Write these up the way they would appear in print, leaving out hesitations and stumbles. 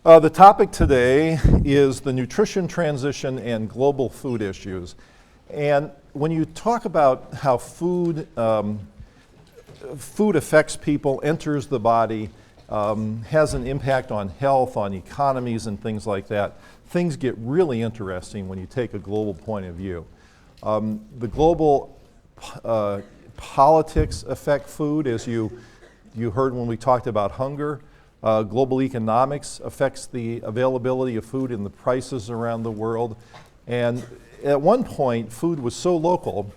The topic today is the nutrition transition and global food issues. And when you talk about how food affects people, enters the body, has an impact on health, on economies and things like that, things get really interesting when you take a global point of view. The global politics affect food, as you heard when we talked about hunger. Global economics affects the availability of food and the prices around the world. And at one point, food was so local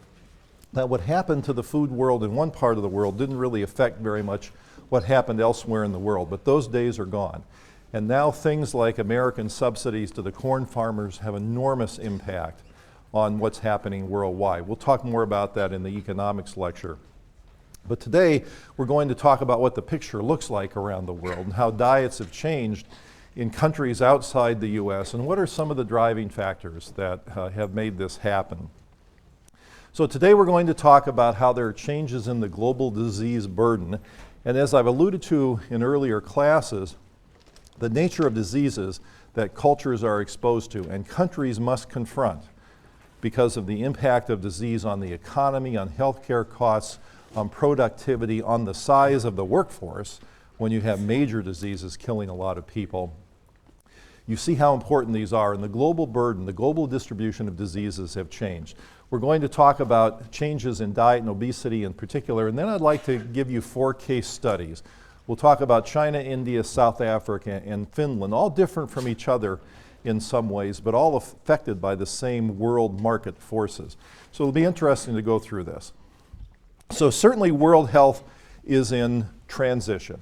that what happened to the food world in one part of the world didn't really affect very much what happened elsewhere in the world. But those days are gone. And now things like American subsidies to the corn farmers have enormous impact on what's happening worldwide. We'll talk more about that in the economics lecture. But today, we're going to talk about what the picture looks like around the world and how diets have changed in countries outside the US and what are some of the driving factors that have made this happen. So today we're going to talk about how there are changes in the global disease burden. And as I've alluded to in earlier classes, the nature of diseases that cultures are exposed to and countries must confront because of the impact of disease on the economy, on healthcare costs, on productivity, on the size of the workforce when you have major diseases killing a lot of people. You see how important these are, and the global burden, the global distribution of diseases have changed. We're going to talk about changes in diet and obesity in particular, and then I'd like to give you 4 case studies. We'll talk about China, India, South Africa, and Finland, all different from each other in some ways, but all affected by the same world market forces. So it'll be interesting to go through this. So certainly world health is in transition.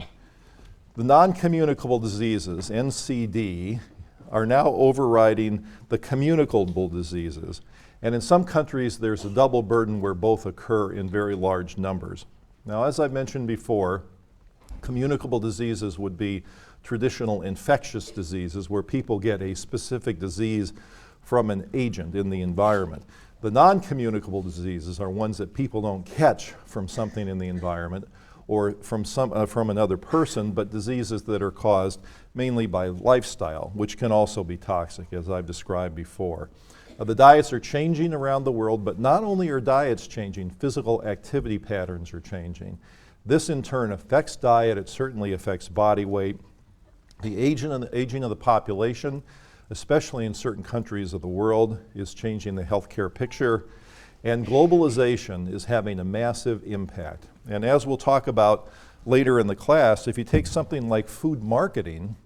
The non-communicable diseases, NCD, are now overriding the communicable diseases. And in some countries, there's a double burden where both occur in very large numbers. Now, as I've mentioned before, communicable diseases would be traditional infectious diseases where people get a specific disease from an agent in the environment. The non-communicable diseases are ones that people don't catch from something in the environment or from another person, but diseases that are caused mainly by lifestyle, which can also be toxic, as I've described before. The diets are changing around the world, but not only are diets changing, physical activity patterns are changing. This in turn affects diet, it certainly affects body weight. The aging of the population, especially in certain countries of the world, is changing the healthcare picture. And globalization is having a massive impact. And as we'll talk about later in the class, if you take something like food marketing,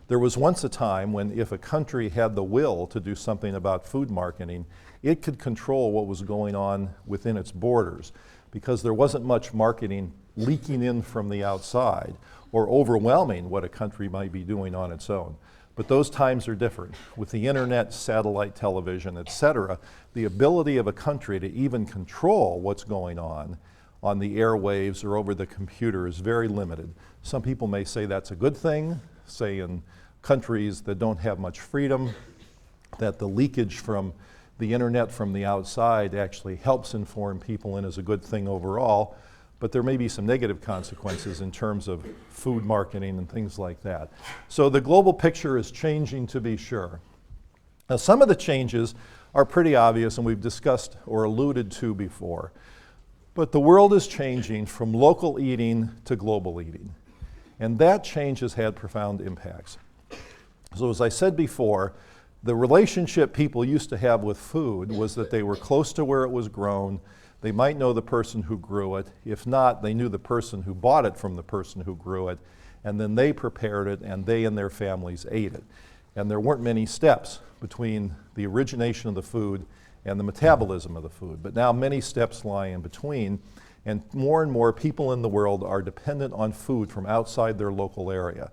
there was once a time when if a country had the will to do something about food marketing, it could control what was going on within its borders because there wasn't much marketing leaking in from the outside or overwhelming what a country might be doing on its own. But those times are different. With the internet, satellite television, et cetera, the ability of a country to even control what's going on the airwaves or over the computer is very limited. Some people may say that's a good thing, say in countries that don't have much freedom, that the leakage from the internet from the outside actually helps inform people and is a good thing overall. But there may be some negative consequences in terms of food marketing and things like that. So the global picture is changing, to be sure. Now, some of the changes are pretty obvious and we've discussed or alluded to before. But the world is changing from local eating to global eating. And that change has had profound impacts. So as I said before, the relationship people used to have with food was that they were close to where it was grown. They might know the person who grew it. If not, they knew the person who bought it from the person who grew it, and then they prepared it and they and their families ate it. And there weren't many steps between the origination of the food and the metabolism of the food. But now many steps lie in between, and more people in the world are dependent on food from outside their local area.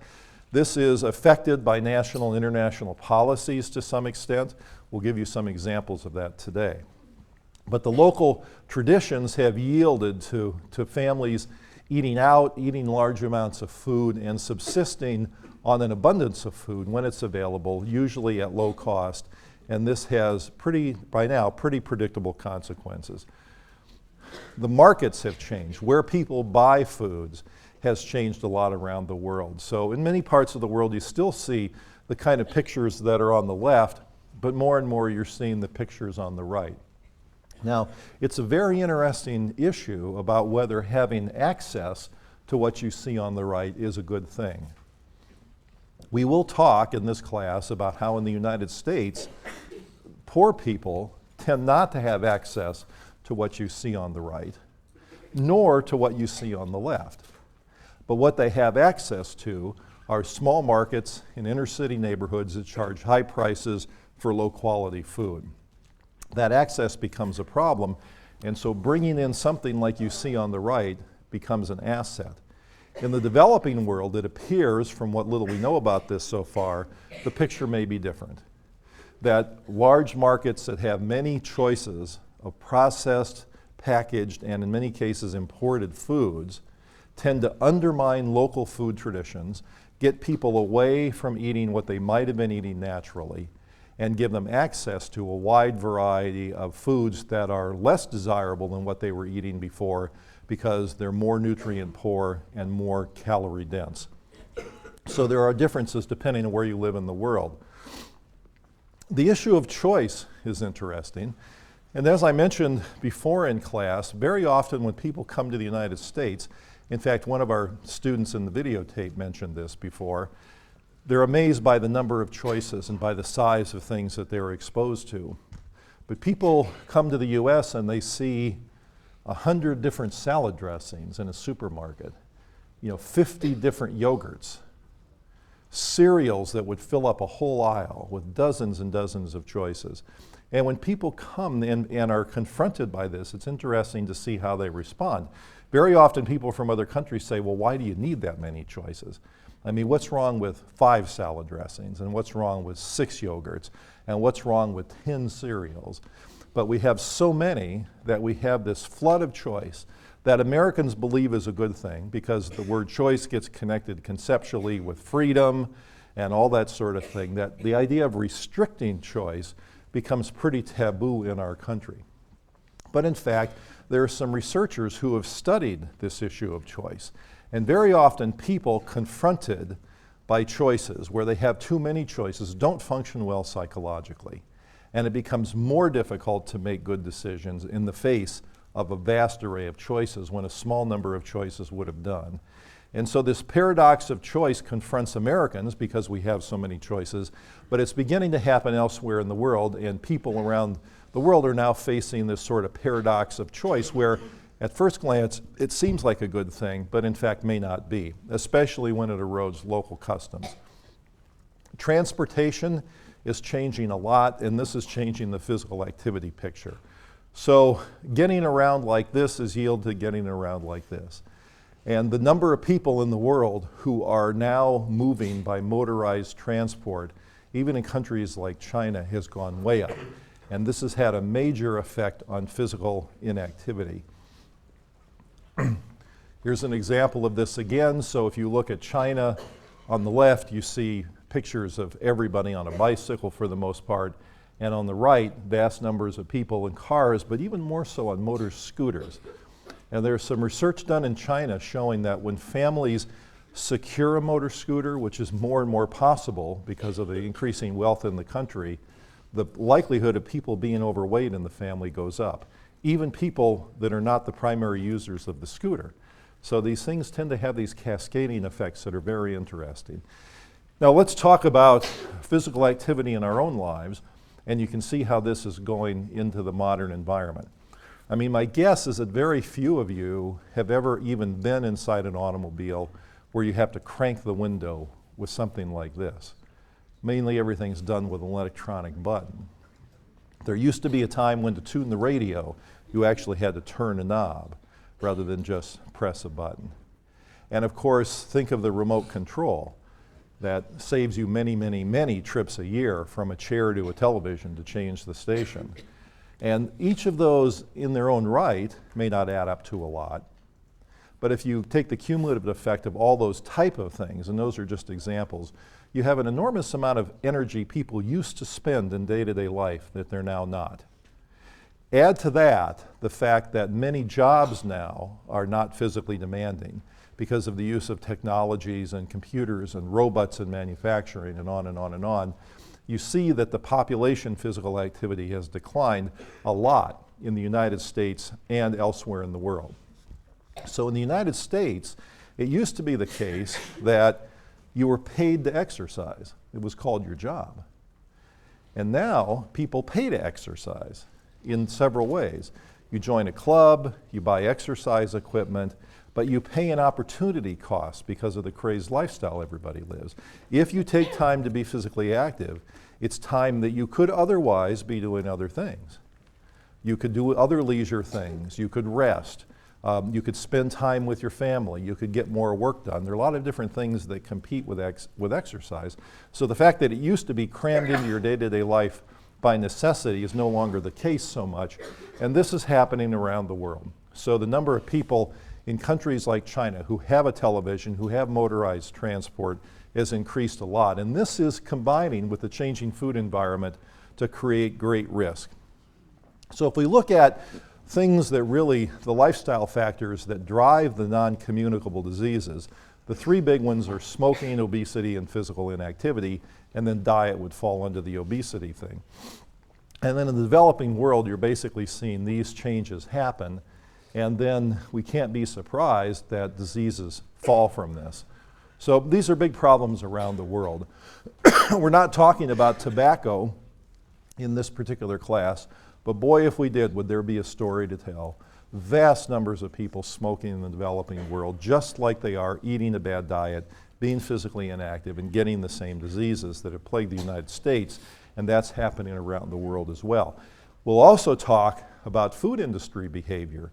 This is affected by national and international policies to some extent. We'll give you some examples of that today. But the local traditions have yielded to families eating out, eating large amounts of food, and subsisting on an abundance of food when it's available, usually at low cost. And this has by now, pretty predictable consequences. The markets have changed. Where people buy foods has changed a lot around the world. So in many parts of the world, you still see the kind of pictures that are on the left, but more and more you're seeing the pictures on the right. Now, it's a very interesting issue about whether having access to what you see on the right is a good thing. We will talk in this class about how in the United States, poor people tend not to have access to what you see on the right, nor to what you see on the left. But what they have access to are small markets in inner city neighborhoods that charge high prices for low quality food. That access becomes a problem, and so bringing in something like you see on the right becomes an asset. In the developing world, it appears, from what little we know about this so far, the picture may be different. That large markets that have many choices of processed, packaged, and in many cases imported foods tend to undermine local food traditions, get people away from eating what they might have been eating naturally, and give them access to a wide variety of foods that are less desirable than what they were eating before because they're more nutrient poor and more calorie dense. So there are differences depending on where you live in the world. The issue of choice is interesting. And as I mentioned before in class, very often when people come to the United States, in fact, one of our students in the videotape mentioned this before, they're amazed by the number of choices and by the size of things that they're exposed to. But people come to the US and they see 100 different salad dressings in a supermarket, 50 different yogurts, cereals that would fill up a whole aisle with dozens and dozens of choices. And when people come and are confronted by this, it's interesting to see how they respond. Very often people from other countries say, well, why do you need that many choices? I mean, what's wrong with 5 salad dressings? And what's wrong with 6 yogurts? And what's wrong with 10 cereals? But we have so many that we have this flood of choice that Americans believe is a good thing because the word choice gets connected conceptually with freedom and all that sort of thing, that the idea of restricting choice becomes pretty taboo in our country. But in fact, there are some researchers who have studied this issue of choice. And very often people confronted by choices where they have too many choices don't function well psychologically. And it becomes more difficult to make good decisions in the face of a vast array of choices when a small number of choices would have done. And so this paradox of choice confronts Americans because we have so many choices, but it's beginning to happen elsewhere in the world, and people around the world are now facing this sort of paradox of choice where at first glance it seems like a good thing, but in fact may not be, especially when it erodes local customs. Transportation is changing a lot, and this is changing the physical activity picture. So getting around like this is yield to getting around like this. And the number of people in the world who are now moving by motorized transport, even in countries like China, has gone way up. And this has had a major effect on physical inactivity. Here's an example of this again. So if you look at China, on the left you see pictures of everybody on a bicycle for the most part, and on the right, vast numbers of people in cars, but even more so on motor scooters. And there's some research done in China showing that when families secure a motor scooter, which is more and more possible because of the increasing wealth in the country, the likelihood of people being overweight in the family goes up, even people that are not the primary users of the scooter. So these things tend to have these cascading effects that are very interesting. Now let's talk about physical activity in our own lives, and you can see how this is going into the modern environment. I mean, my guess is that very few of you have ever even been inside an automobile where you have to crank the window with something like this. Mainly everything's done with an electronic button. There used to be a time when to tune the radio, you actually had to turn a knob rather than just press a button. And of course, think of the remote control that saves you many, many, many trips a year from a chair to a television to change the station. And each of those in their own right may not add up to a lot, but if you take the cumulative effect of all those type of things, and those are just examples, you have an enormous amount of energy people used to spend in day-to-day life that they're now not. Add to that the fact that many jobs now are not physically demanding. because of the use of technologies and computers and robots in manufacturing and on and on and on, you see that the population physical activity has declined a lot in the United States and elsewhere in the world. So in the United States, it used to be the case that you were paid to exercise. It was called your job. And now people pay to exercise in several ways. You join a club, you buy exercise equipment, but you pay an opportunity cost because of the crazed lifestyle everybody lives. If you take time to be physically active, it's time that you could otherwise be doing other things. You could do other leisure things, you could rest, you could spend time with your family, you could get more work done. There are a lot of different things that compete with exercise. So the fact that it used to be crammed into your day-to-day life by necessity is no longer the case so much, and this is happening around the world. So the number of people in countries like China who have a television, who have motorized transport, has increased a lot, and this is combining with the changing food environment to create great risk. So if we look at things that really, the lifestyle factors that drive the non-communicable diseases, the three big ones are smoking, obesity, and physical inactivity, and then diet would fall under the obesity thing. And then in the developing world, you're basically seeing these changes happen, and then we can't be surprised that diseases fall from this. So these are big problems around the world. We're not talking about tobacco in this particular class, but boy, if we did, would there be a story to tell. Vast numbers of people smoking in the developing world, just like they are eating a bad diet, being physically inactive, and getting the same diseases that have plagued the United States, and that's happening around the world as well. We'll also talk about food industry behavior,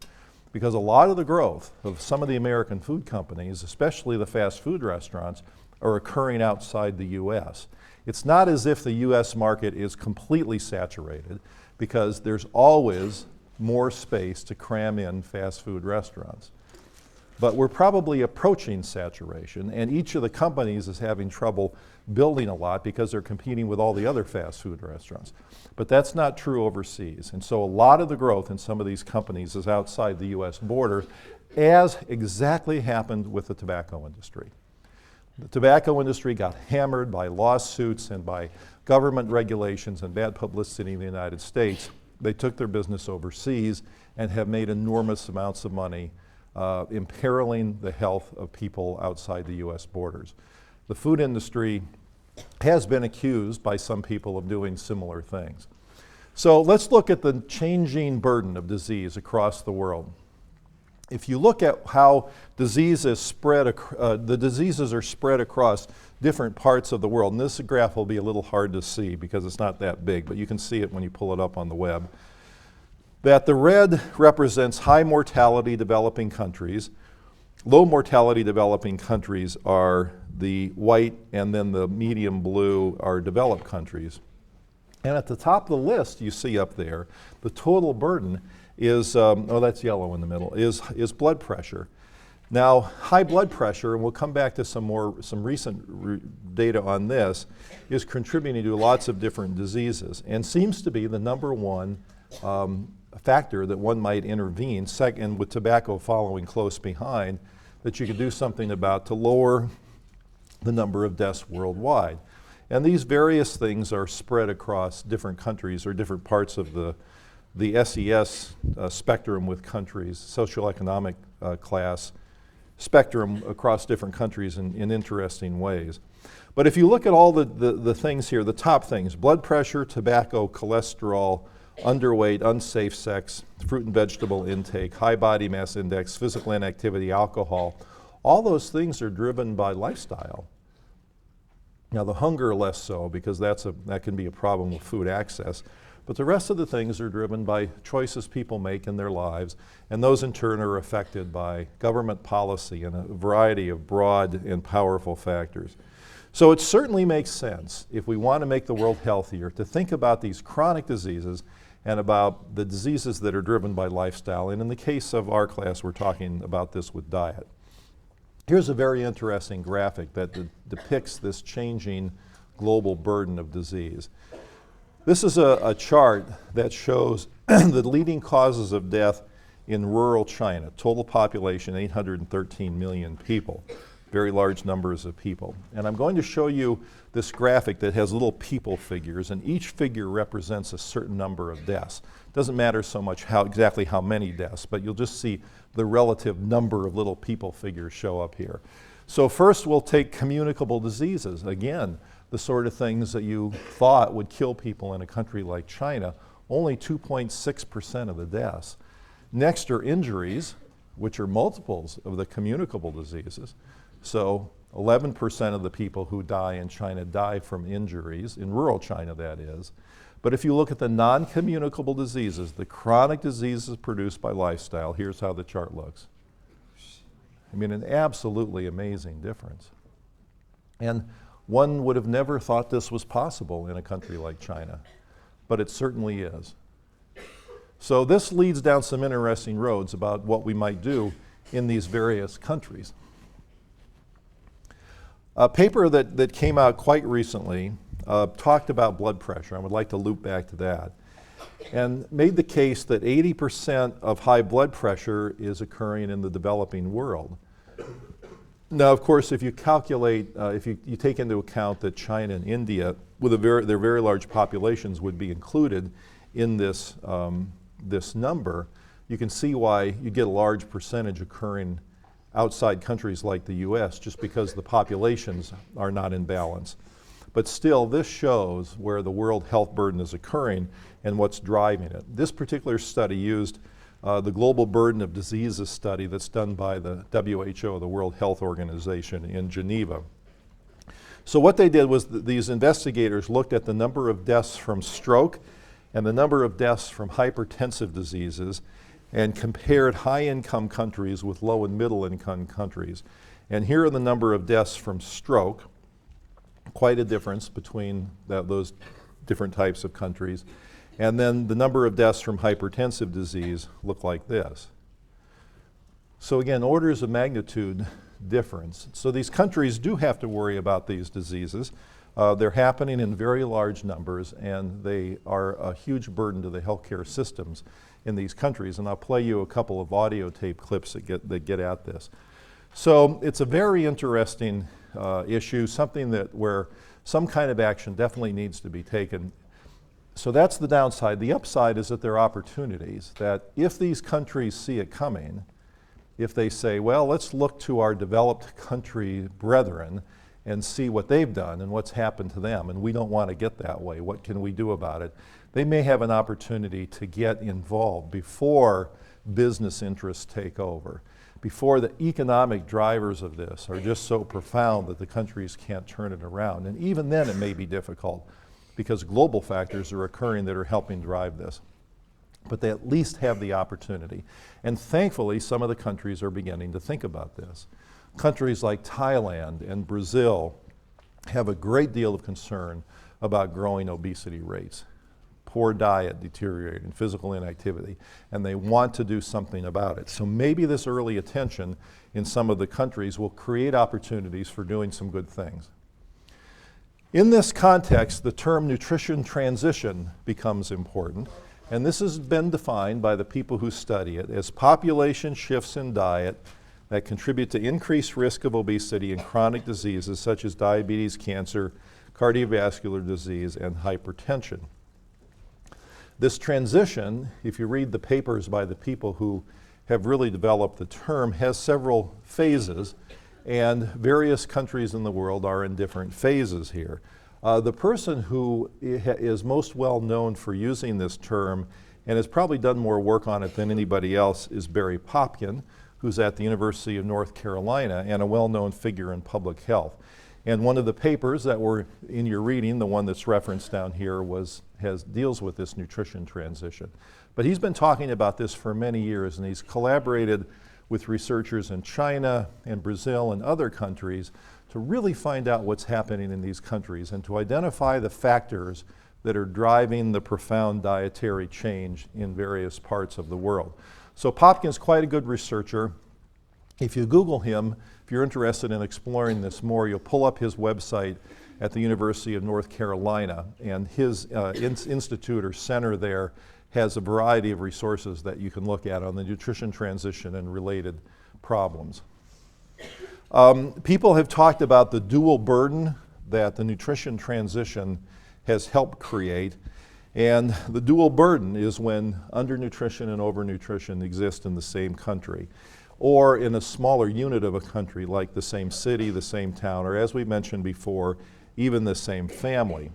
because a lot of the growth of some of the American food companies, especially the fast food restaurants, are occurring outside the US. It's not as if the US market is completely saturated, because there's always more space to cram in fast food restaurants. But we're probably approaching saturation, and each of the companies is having trouble building a lot because they're competing with all the other fast food restaurants. But that's not true overseas, and so a lot of the growth in some of these companies is outside the US border, as exactly happened with the tobacco industry. The tobacco industry got hammered by lawsuits and by government regulations and bad publicity in the United States. They took their business overseas and have made enormous amounts of money imperiling the health of people outside the US borders. The food industry has been accused by some people of doing similar things. So let's look at the changing burden of disease across the world. If you look at how disease is spread, the diseases are spread across different parts of the world, and this graph will be a little hard to see because it's not that big, but you can see it when you pull it up on the web, that the red represents high mortality developing countries. Low mortality developing countries are the white, and then the medium blue are developed countries. And at the top of the list you see up there, the total burden is, oh that's yellow in the middle, is blood pressure. Now high blood pressure, and we'll come back to some recent data on this, is contributing to lots of different diseases and seems to be the number one factor that one might intervene, second with tobacco following close behind, that you could do something about to lower the number of deaths worldwide. And these various things are spread across different countries or different parts of the SES spectrum with countries, socioeconomic class spectrum across different countries in interesting ways. But if you look at all the things here, the top things, blood pressure, tobacco, cholesterol, underweight, unsafe sex, fruit and vegetable intake, high body mass index, physical inactivity, alcohol, all those things are driven by lifestyle. Now the hunger less so, because that can be a problem with food access, but the rest of the things are driven by choices people make in their lives, and those in turn are affected by government policy and a variety of broad and powerful factors. So it certainly makes sense, if we want to make the world healthier, to think about these chronic diseases and about the diseases that are driven by lifestyle. And in the case of our class, we're talking about this with diet. Here's a very interesting graphic that depicts this changing global burden of disease. This is a chart that shows the leading causes of death in rural China. Total population 813 million people. Very large numbers of people. And I'm going to show you this graphic that has little people figures, and each figure represents a certain number of deaths. Doesn't matter so much exactly how many deaths, but you'll just see the relative number of little people figures show up here. So first we'll take communicable diseases. Again, the sort of things that you thought would kill people in a country like China, only 2.6% of the deaths. Next are injuries, which are multiples of the communicable diseases. So 11% of the people who die in China die from injuries, in rural China that is. But if you look at the non-communicable diseases, the chronic diseases produced by lifestyle, here's how the chart looks. I mean, an absolutely amazing difference. And one would have never thought this was possible in a country like China, but it certainly is. So this leads down some interesting roads about what we might do in these various countries. A paper that came out quite recently talked about blood pressure. I would like to loop back to that. And made the case that 80% of high blood pressure is occurring in the developing world. Now, of course, if you calculate, if you take into account that China and India, with their very large populations, would be included in this, this number, you can see why you get a large percentage occurring outside countries like the US, just because the populations are not in balance. But still, this shows where the world health burden is occurring and what's driving it. This particular study used the Global Burden of Diseases study that's done by the WHO, the World Health Organization, in Geneva. So what they did was these investigators looked at the number of deaths from stroke and the number of deaths from hypertensive diseases and compared high-income countries with low and middle-income countries. And here are the number of deaths from stroke, quite a difference between those different types of countries. And then the number of deaths from hypertensive disease look like this. So again, orders of magnitude difference. So these countries do have to worry about these diseases. They're happening in very large numbers, and they are a huge burden to the healthcare systems in these countries. And I'll play you a couple of audio tape clips that get at this. So it's a very interesting issue, something where some kind of action definitely needs to be taken. So that's the downside. The upside is that there are opportunities, that if these countries see it coming, if they say, well, let's look to our developed country brethren and see what they've done and what's happened to them, and we don't want to get that way, what can we do about it? They may have an opportunity to get involved before business interests take over, before the economic drivers of this are just so profound that the countries can't turn it around. And even then it may be difficult, because global factors are occurring that are helping drive this. But they at least have the opportunity. And thankfully, some of the countries are beginning to think about this. Countries like Thailand and Brazil have a great deal of concern about growing obesity rates, poor diet deteriorating, physical inactivity, and they want to do something about it. So maybe this early attention in some of the countries will create opportunities for doing some good things. In this context, the term nutrition transition becomes important, and this has been defined by the people who study it as population shifts in diet that contribute to increased risk of obesity and chronic diseases such as diabetes, cancer, cardiovascular disease, and hypertension. This transition, if you read the papers by the people who have really developed the term, has several phases, and various countries in the world are in different phases here. The person who is most well known for using this term and has probably done more work on it than anybody else is Barry Popkin, who's at the University of North Carolina and a well-known figure in public health. And one of the papers that were in your reading, the one that's referenced down here, deals with this nutrition transition. But he's been talking about this for many years, and he's collaborated with researchers in China and Brazil and other countries to really find out what's happening in these countries and to identify the factors that are driving the profound dietary change in various parts of the world. So Popkin's quite a good researcher. If you Google him, if you're interested in exploring this more, you'll pull up his website at the University of North Carolina, and his institute or center there has a variety of resources that you can look at on the nutrition transition and related problems. People have talked about the dual burden that the nutrition transition has helped create, and the dual burden is when undernutrition and overnutrition exist in the same country, or in a smaller unit of a country like the same city, the same town, or as we mentioned before, even the same family.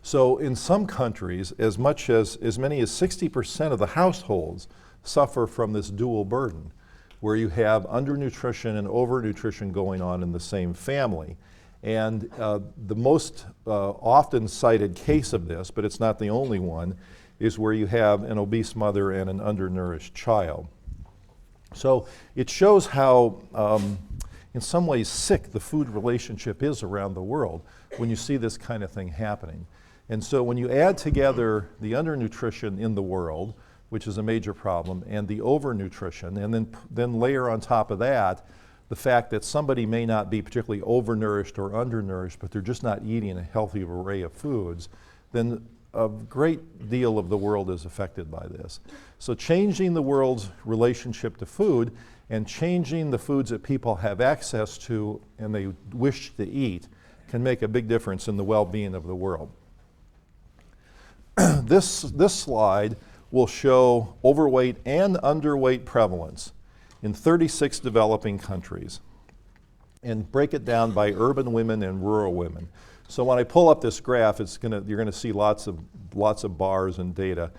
So in some countries, as many as 60% of the households suffer from this dual burden, where you have undernutrition and overnutrition going on in the same family. And the most often cited case of this, but it's not the only one, is where you have an obese mother and an undernourished child. So it shows how, in some ways, sick the food relationship is around the world when you see this kind of thing happening. And so when you add together the undernutrition in the world, which is a major problem, and the overnutrition, and then layer on top of that the fact that somebody may not be particularly overnourished or undernourished, but they're just not eating a healthy array of foods, then a great deal of the world is affected by this. So changing the world's relationship to food and changing the foods that people have access to and they wish to eat can make a big difference in the well-being of the world. This slide will show overweight and underweight prevalence in 36 developing countries and break it down by urban women and rural women. So when I pull up this graph, you're gonna see lots of bars and data,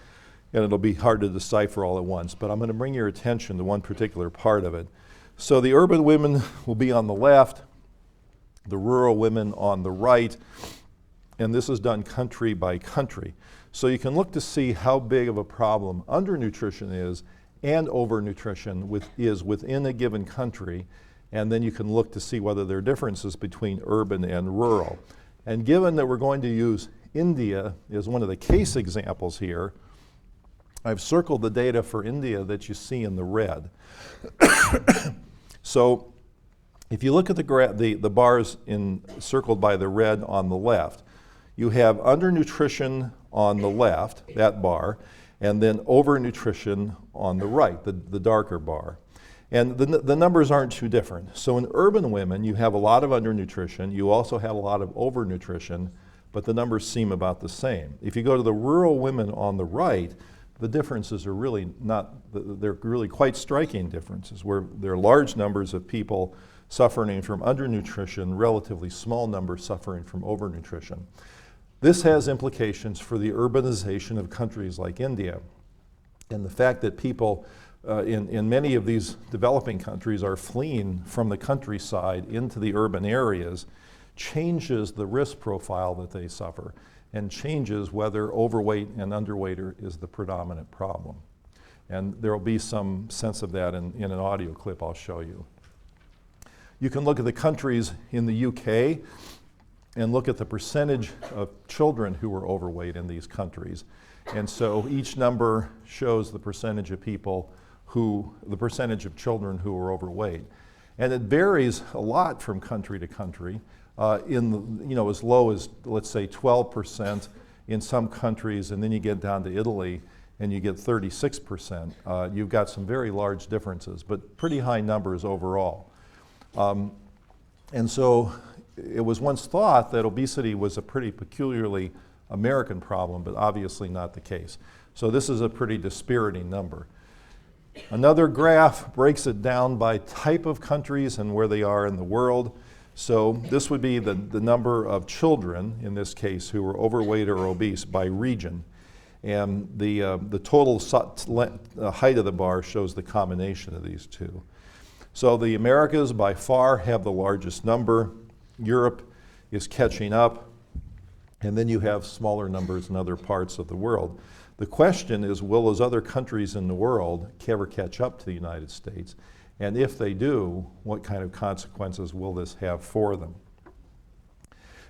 and it'll be hard to decipher all at once, but I'm gonna bring your attention to one particular part of it. So the urban women will be on the left, the rural women on the right, and this is done country by country. So you can look to see how big of a problem undernutrition is and overnutrition is within a given country, and then you can look to see whether there are differences between urban and rural. And given that we're going to use India as one of the case examples here, I've circled the data for India that you see in the red. So if you look at the bars circled by the red on the left, you have undernutrition on the left, that bar, and then overnutrition on the right, the darker bar. And the numbers aren't too different. So in urban women, you have a lot of undernutrition, you also have a lot of overnutrition, but the numbers seem about the same. If you go to the rural women on the right, the differences are really they're really quite striking differences, where there are large numbers of people suffering from undernutrition, relatively small numbers suffering from overnutrition. This has implications for the urbanization of countries like India. And the fact that people in many of these developing countries are fleeing from the countryside into the urban areas changes the risk profile that they suffer and changes whether overweight and underweight is the predominant problem. And there will be some sense of that in an audio clip I'll show you. You can look at the countries in the UK and look at the percentage of children who are overweight in these countries. And so each number shows the percentage of the percentage of children who are overweight. And it varies a lot from country to country, as low as, let's say, 12% in some countries, and then you get down to Italy and you get 36%. You've got some very large differences, but pretty high numbers overall. And so it was once thought that obesity was a pretty peculiarly American problem, but obviously not the case. So this is a pretty dispiriting number. Another graph breaks it down by type of countries and where they are in the world. So this would be the number of children, in this case, who are overweight or obese by region. And the total height of the bar shows the combination of these two. So the Americas by far have the largest number. Europe is catching up, and then you have smaller numbers in other parts of the world. The question is, will those other countries in the world ever catch up to the United States? And if they do, what kind of consequences will this have for them?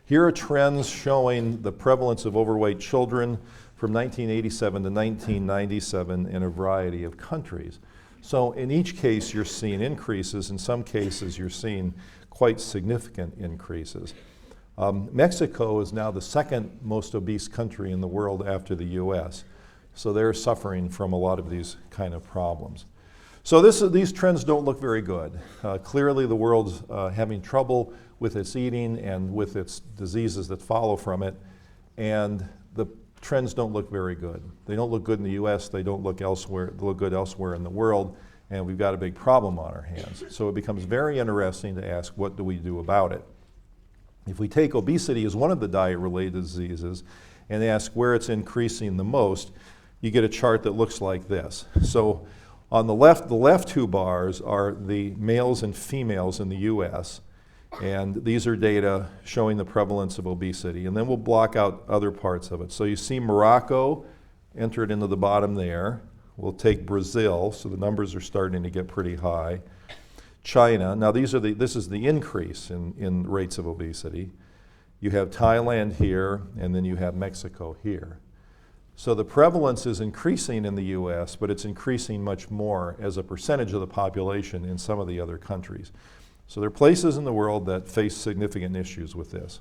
Here are trends showing the prevalence of overweight children from 1987 to 1997 in a variety of countries. So in each case, you're seeing increases. In some cases, you're seeing quite significant increases. Mexico is now the second most obese country in the world after the US. So they're suffering from a lot of these kind of problems. So these trends don't look very good. Clearly the world's having trouble with its eating and with its diseases that follow from it. And the trends don't look very good. They don't look good in the US, they don't look good elsewhere in the world, and we've got a big problem on our hands. So it becomes very interesting to ask, what do we do about it? If we take obesity as one of the diet-related diseases and ask where it's increasing the most, you get a chart that looks like this. So on the left two bars are the males and females in the US, and these are data showing the prevalence of obesity. And then we'll block out other parts of it. So you see Morocco entered into the bottom there. We'll take Brazil, so the numbers are starting to get pretty high. China, now this is the increase in rates of obesity. You have Thailand here, and then you have Mexico here. So the prevalence is increasing in the US, but it's increasing much more as a percentage of the population in some of the other countries. So there are places in the world that face significant issues with this.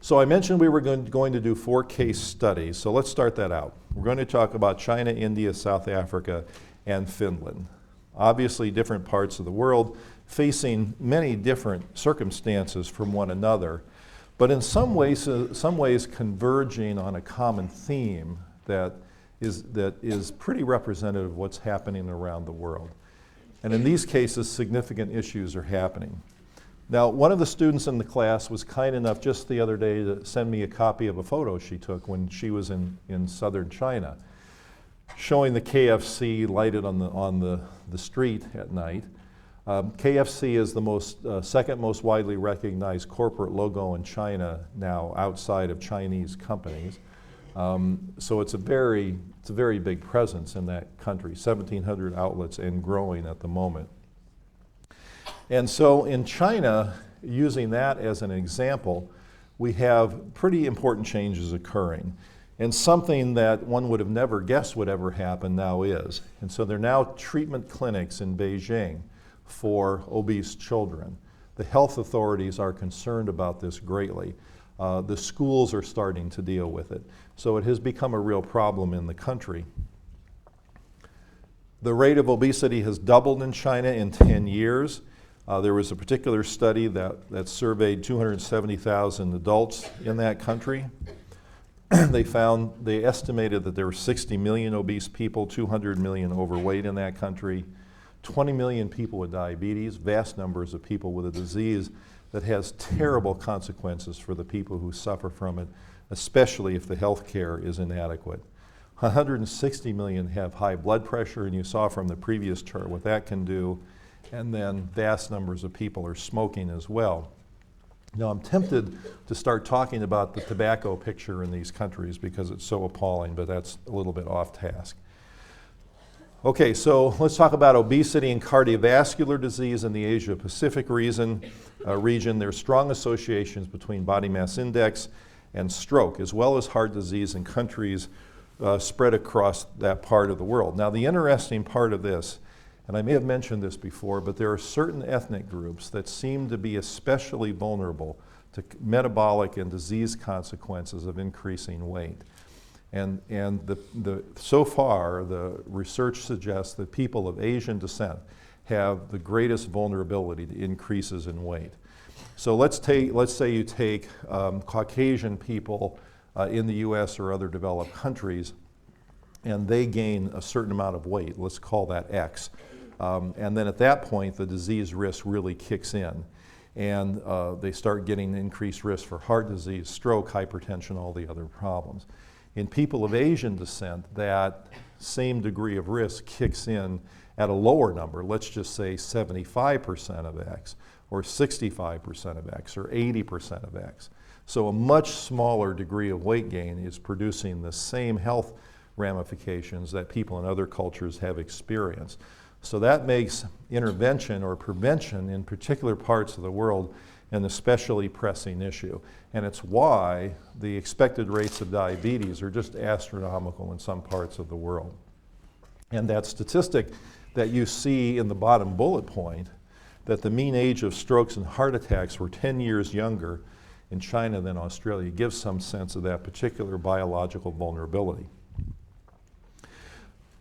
So I mentioned we were going to do 4 case studies, so let's start that out. We're going to talk about China, India, South Africa, and Finland. Obviously different parts of the world facing many different circumstances from one another, but in some ways converging on a common theme that is pretty representative of what's happening around the world. And in these cases, significant issues are happening. Now, one of the students in the class was kind enough just the other day to send me a copy of a photo she took when she was in southern China, showing the KFC lighted on the street at night. KFC is the second most widely recognized corporate logo in China now, outside of Chinese companies. So it's a very big presence in that country, 1,700 outlets and growing at the moment. And so in China, using that as an example, we have pretty important changes occurring. And something that one would have never guessed would ever happen now is. And so there are now treatment clinics in Beijing for obese children. The health authorities are concerned about this greatly. The schools are starting to deal with it. So it has become a real problem in the country. The rate of obesity has doubled in China in 10 years. There was a particular study that surveyed 270,000 adults in that country. They estimated that there were 60 million obese people, 200 million overweight in that country, 20 million people with diabetes, vast numbers of people with a disease that has terrible consequences for the people who suffer from it, especially if the health care is inadequate. 160 million have high blood pressure, and you saw from the previous chart what that can do, and then vast numbers of people are smoking as well. Now I'm tempted to start talking about the tobacco picture in these countries because it's so appalling, but that's a little bit off task. Okay, so let's talk about obesity and cardiovascular disease in the Asia-Pacific region. There are strong associations between body mass index and stroke, as well as heart disease in countries spread across that part of the world. Now the interesting part of this, and I may have mentioned this before, but there are certain ethnic groups that seem to be especially vulnerable to metabolic and disease consequences of increasing weight. And so far, the research suggests that people of Asian descent have the greatest vulnerability to increases in weight. So let's say you take Caucasian people in the US or other developed countries, and they gain a certain amount of weight. Let's call that X. And then at that point, the disease risk really kicks in. And they start getting increased risk for heart disease, stroke, hypertension, all the other problems. In people of Asian descent, that same degree of risk kicks in at a lower number. Let's just say 75% of X, or 65% of X, or 80% of X. So a much smaller degree of weight gain is producing the same health ramifications that people in other cultures have experienced. So that makes intervention or prevention in particular parts of the world an especially pressing issue. And it's why the expected rates of diabetes are just astronomical in some parts of the world. And that statistic that you see in the bottom bullet point, that the mean age of strokes and heart attacks were 10 years younger in China than Australia gives some sense of that particular biological vulnerability.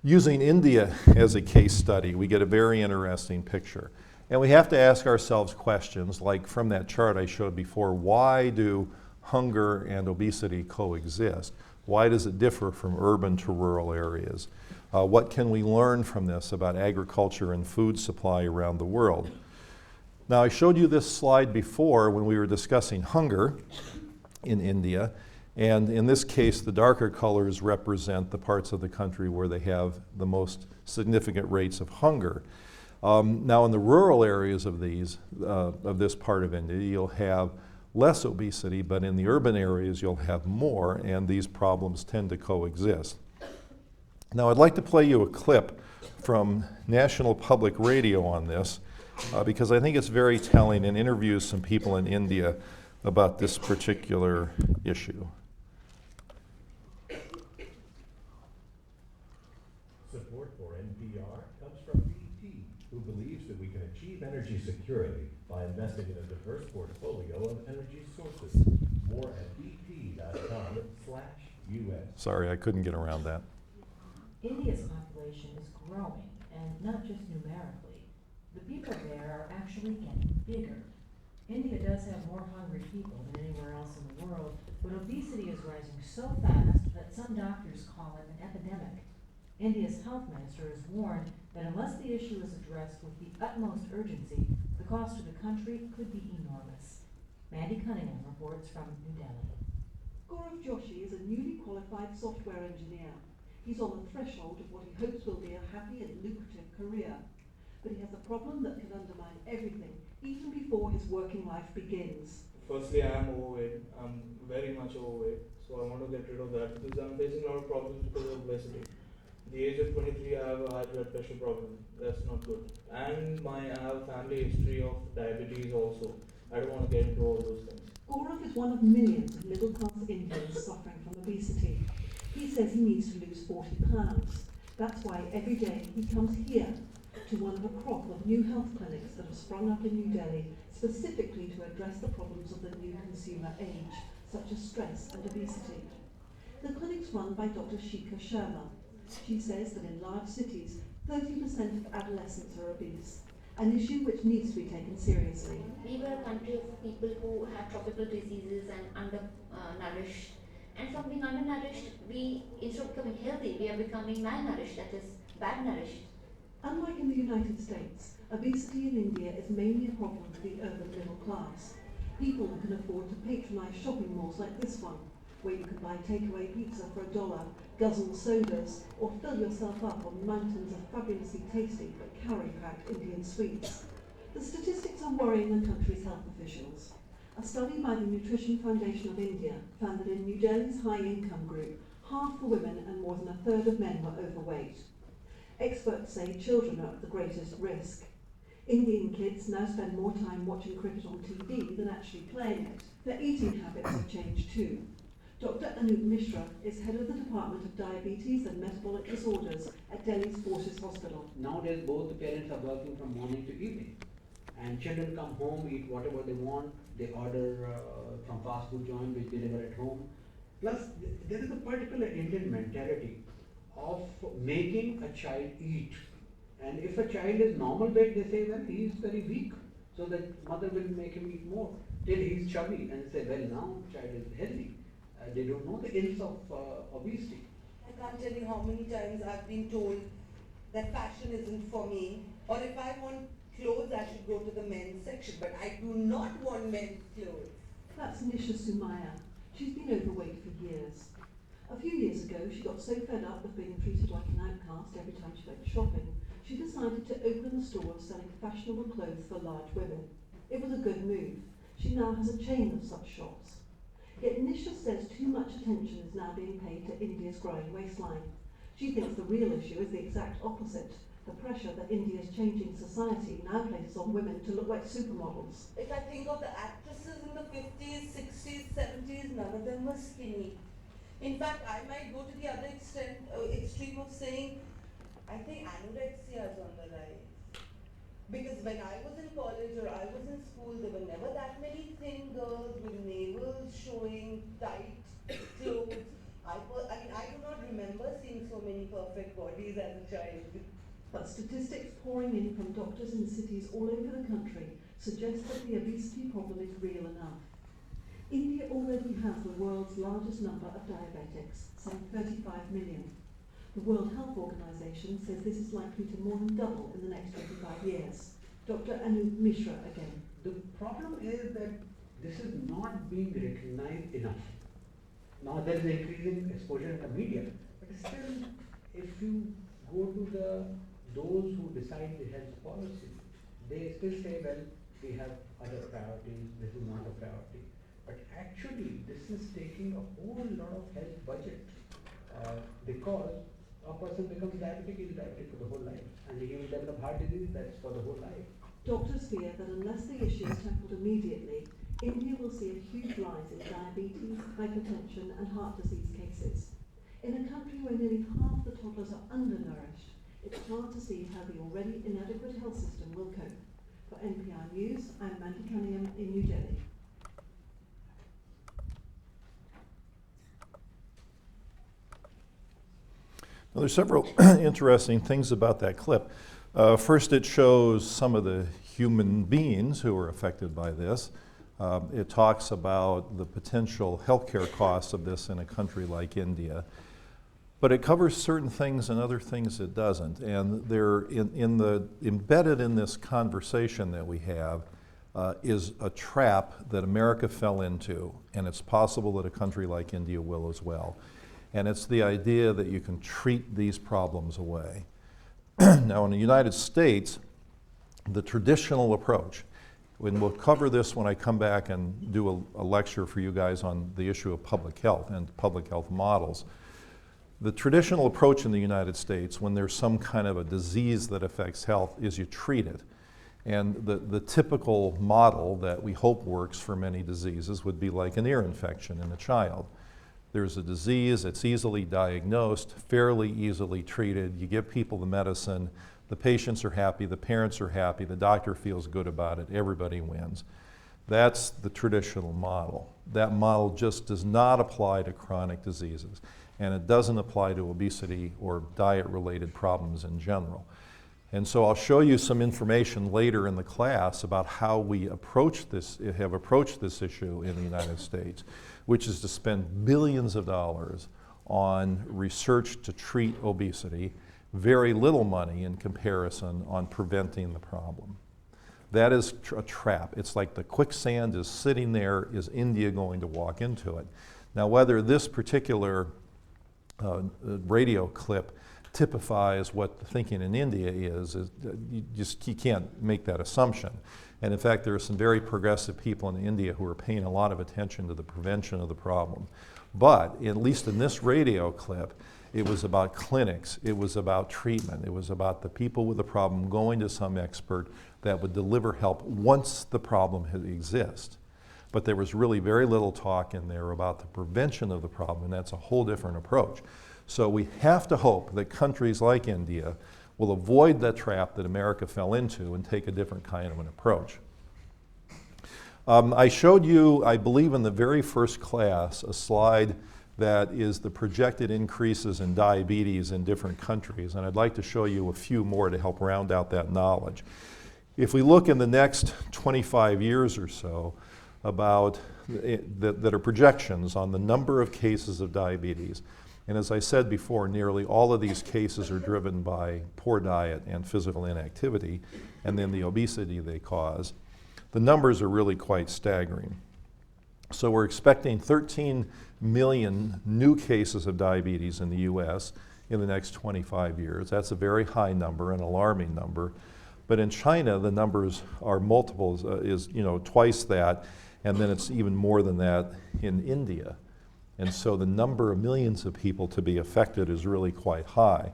Using India as a case study, we get a very interesting picture. And we have to ask ourselves questions like from that chart I showed before, why do hunger and obesity coexist? Why does it differ from urban to rural areas? What can we learn from this about agriculture and food supply around the world? Now, I showed you this slide before when we were discussing hunger in India. And in this case, the darker colors represent the parts of the country where they have the most significant rates of hunger. Now, in the rural areas of this part of India, you'll have less obesity, but in the urban areas, you'll have more, and these problems tend to coexist. Now, I'd like to play you a clip from National Public Radio on this, because I think it's very telling and interviews some people in India about this particular issue. Support for NPR comes from BT, who believes that we can achieve energy security by investing in a diverse portfolio of energy sources. More at bp.com/US. Sorry, I couldn't get around that. India's population is growing, and not just numerically. The people there are actually getting bigger. India does have more hungry people than anywhere else in the world, but obesity is rising so fast that some doctors call it an epidemic. India's health minister has warned that unless the issue is addressed with the utmost urgency, the cost to the country could be enormous. Mandy Cunningham reports from New Delhi. Gaurav Joshi is a newly qualified software engineer. He's on the threshold of what he hopes will be a happy and lucrative career. But he has a problem that can undermine everything, even before his working life begins. Firstly, I am overweight. I'm very much overweight. So I want to get rid of that because I'm facing a lot of problems because of obesity. At the age of 23, I have a high blood pressure problem. That's not good. And I have a family history of diabetes also. I don't want to get into all those things. Gaurav is one of millions of middle-class Indians suffering from obesity. He says he needs to lose 40 pounds. That's why every day he comes here to one of a crop of new health clinics that have sprung up in New Delhi, specifically to address the problems of the new consumer age, such as stress and obesity. The clinic's run by Dr. Shikha Sharma. She says that in large cities, 30% of adolescents are obese, an issue which needs to be taken seriously. We were a country of people who had tropical diseases and undernourished. And from being undernourished, we, instead of becoming healthy, we are becoming malnourished, that is, bad nourished. Unlike in the United States, obesity in India is mainly a problem for the urban middle class. People who can afford to patronise shopping malls like this one, where you can buy takeaway pizza for $1, guzzle sodas, or fill yourself up on mountains of fabulously tasty but calorie-packed Indian sweets. The statistics are worrying the country's health officials. A study by the Nutrition Foundation of India found that in New Delhi's high-income group, half the women and more than a third of men were overweight. Experts say children are at the greatest risk. Indian kids now spend more time watching cricket on TV than actually playing it. Their eating habits have changed too. Dr. Anup Mishra is head of the Department of Diabetes and Metabolic Disorders at Delhi's Fortis Hospital. Nowadays, both the parents are working from morning to evening. And children come home, eat whatever they want. They order from fast food joint, which deliver at home. Plus, there is a particular Indian mentality of making a child eat. And if a child is normal weight, they say, well, he is very weak. So that mother will make him eat more till he is chubby and say, well, now child is healthy. They don't know the ills of obesity. I can't tell you how many times I've been told that fashion isn't for me, or if I want clothes, I should go to the men's section, but I do not want men's clothes. That's Nisha Sumaya. She's been overweight for years. A few years ago, she got so fed up with being treated like an outcast every time she went shopping, she decided to open a store selling fashionable clothes for large women. It was a good move. She now has a chain of such shops. Yet Nisha says too much attention is now being paid to India's growing waistline. She thinks the real issue is the exact opposite, the pressure that India's changing society now places on women to look like supermodels. If I think of the actresses in the 50s, 60s, 70s, none of them were skinny. In fact, I might go to the other extreme of saying, I think anorexia is on the rise. Because when I was in college or I was in school, there were never that many thin girls with navels showing, tight clothes. I do not remember seeing so many perfect bodies as a child. But statistics pouring in from doctors in cities all over the country suggest that the obesity problem is real enough. India already has the world's largest number of diabetics, some 35 million. The World Health Organization says this is likely to more than double in the next 25 years. Dr. Anu Mishra again. The problem is that this is not being recognized enough. Now there is increasing exposure in the media, but still, if you go to those who decide the health policy, they still say, well, we have other priorities, this is not a priority. But actually, this is taking a whole lot of health budget because a person becomes diabetic, he is diabetic for the whole life, and he will develop heart disease, that's for the whole life. Doctors fear that unless the issue is tackled immediately, India will see a huge rise in diabetes, hypertension and heart disease cases. In a country where nearly half the toddlers are undernourished, it's hard to see how the already inadequate health system will cope. For NPR News, I'm Mandy Cunningham in New Delhi. Now, there's several interesting things about that clip. First, it shows some of the human beings who are affected by this. It talks about the potential healthcare costs of this in a country like India. But it covers certain things and other things it doesn't. And they're embedded in this conversation that we have is a trap that America fell into, and it's possible that a country like India will as well. And it's the idea that you can treat these problems away. Now, in the United States, the traditional approach, and we'll cover this when I come back and do a lecture for you guys on the issue of public health and public health models. The traditional approach in the United States, when there's some kind of a disease that affects health, is you treat it. And the typical model that we hope works for many diseases would be like an ear infection in a child. There's a disease, it's easily diagnosed, fairly easily treated. You give people the medicine, the patients are happy, the parents are happy, the doctor feels good about it, everybody wins. That's the traditional model. That model just does not apply to chronic diseases, and it doesn't apply to obesity or diet-related problems in general. And so I'll show you some information later in the class about how we have approached this issue in the United States, which is to spend billions of dollars on research to treat obesity, very little money in comparison on preventing the problem. That is a trap. It's like the quicksand is sitting there. Is India going to walk into it? Now, whether this particular radio clip typifies what the thinking in India is you can't make that assumption. And in fact, there are some very progressive people in India who are paying a lot of attention to the prevention of the problem. But at least in this radio clip, it was about clinics, it was about treatment, it was about the people with the problem going to some expert that would deliver help once the problem exists. But there was really very little talk in there about the prevention of the problem, and that's a whole different approach. So we have to hope that countries like India will avoid that trap that America fell into and take a different kind of an approach. I showed you, I believe in the very first class, a slide that is the projected increases in diabetes in different countries, and I'd like to show you a few more to help round out that knowledge. If we look in the next 25 years or so, about that are projections on the number of cases of diabetes. And as I said before, nearly all of these cases are driven by poor diet and physical inactivity, and then the obesity they cause. The numbers are really quite staggering. So we're expecting 13 million new cases of diabetes in the US in the next 25 years. That's a very high number, an alarming number. But in China, the numbers are multiples, twice that, and then it's even more than that in India. And so the number of millions of people to be affected is really quite high.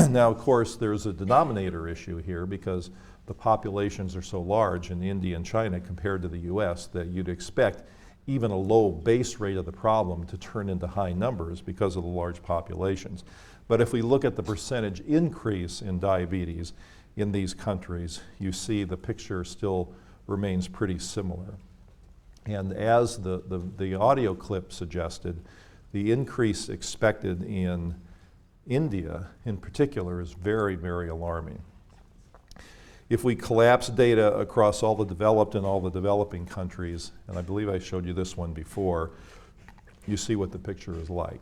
Now, of course, there's a denominator issue here because the populations are so large in India and China compared to the US that you'd expect even a low base rate of the problem to turn into high numbers because of the large populations. But if we look at the percentage increase in diabetes in these countries, you see the picture still remains pretty similar. And as the audio clip suggested, the increase expected in India in particular is very, very alarming. If we collapse data across all the developed and all the developing countries, and I believe I showed you this one before, you see what the picture is like.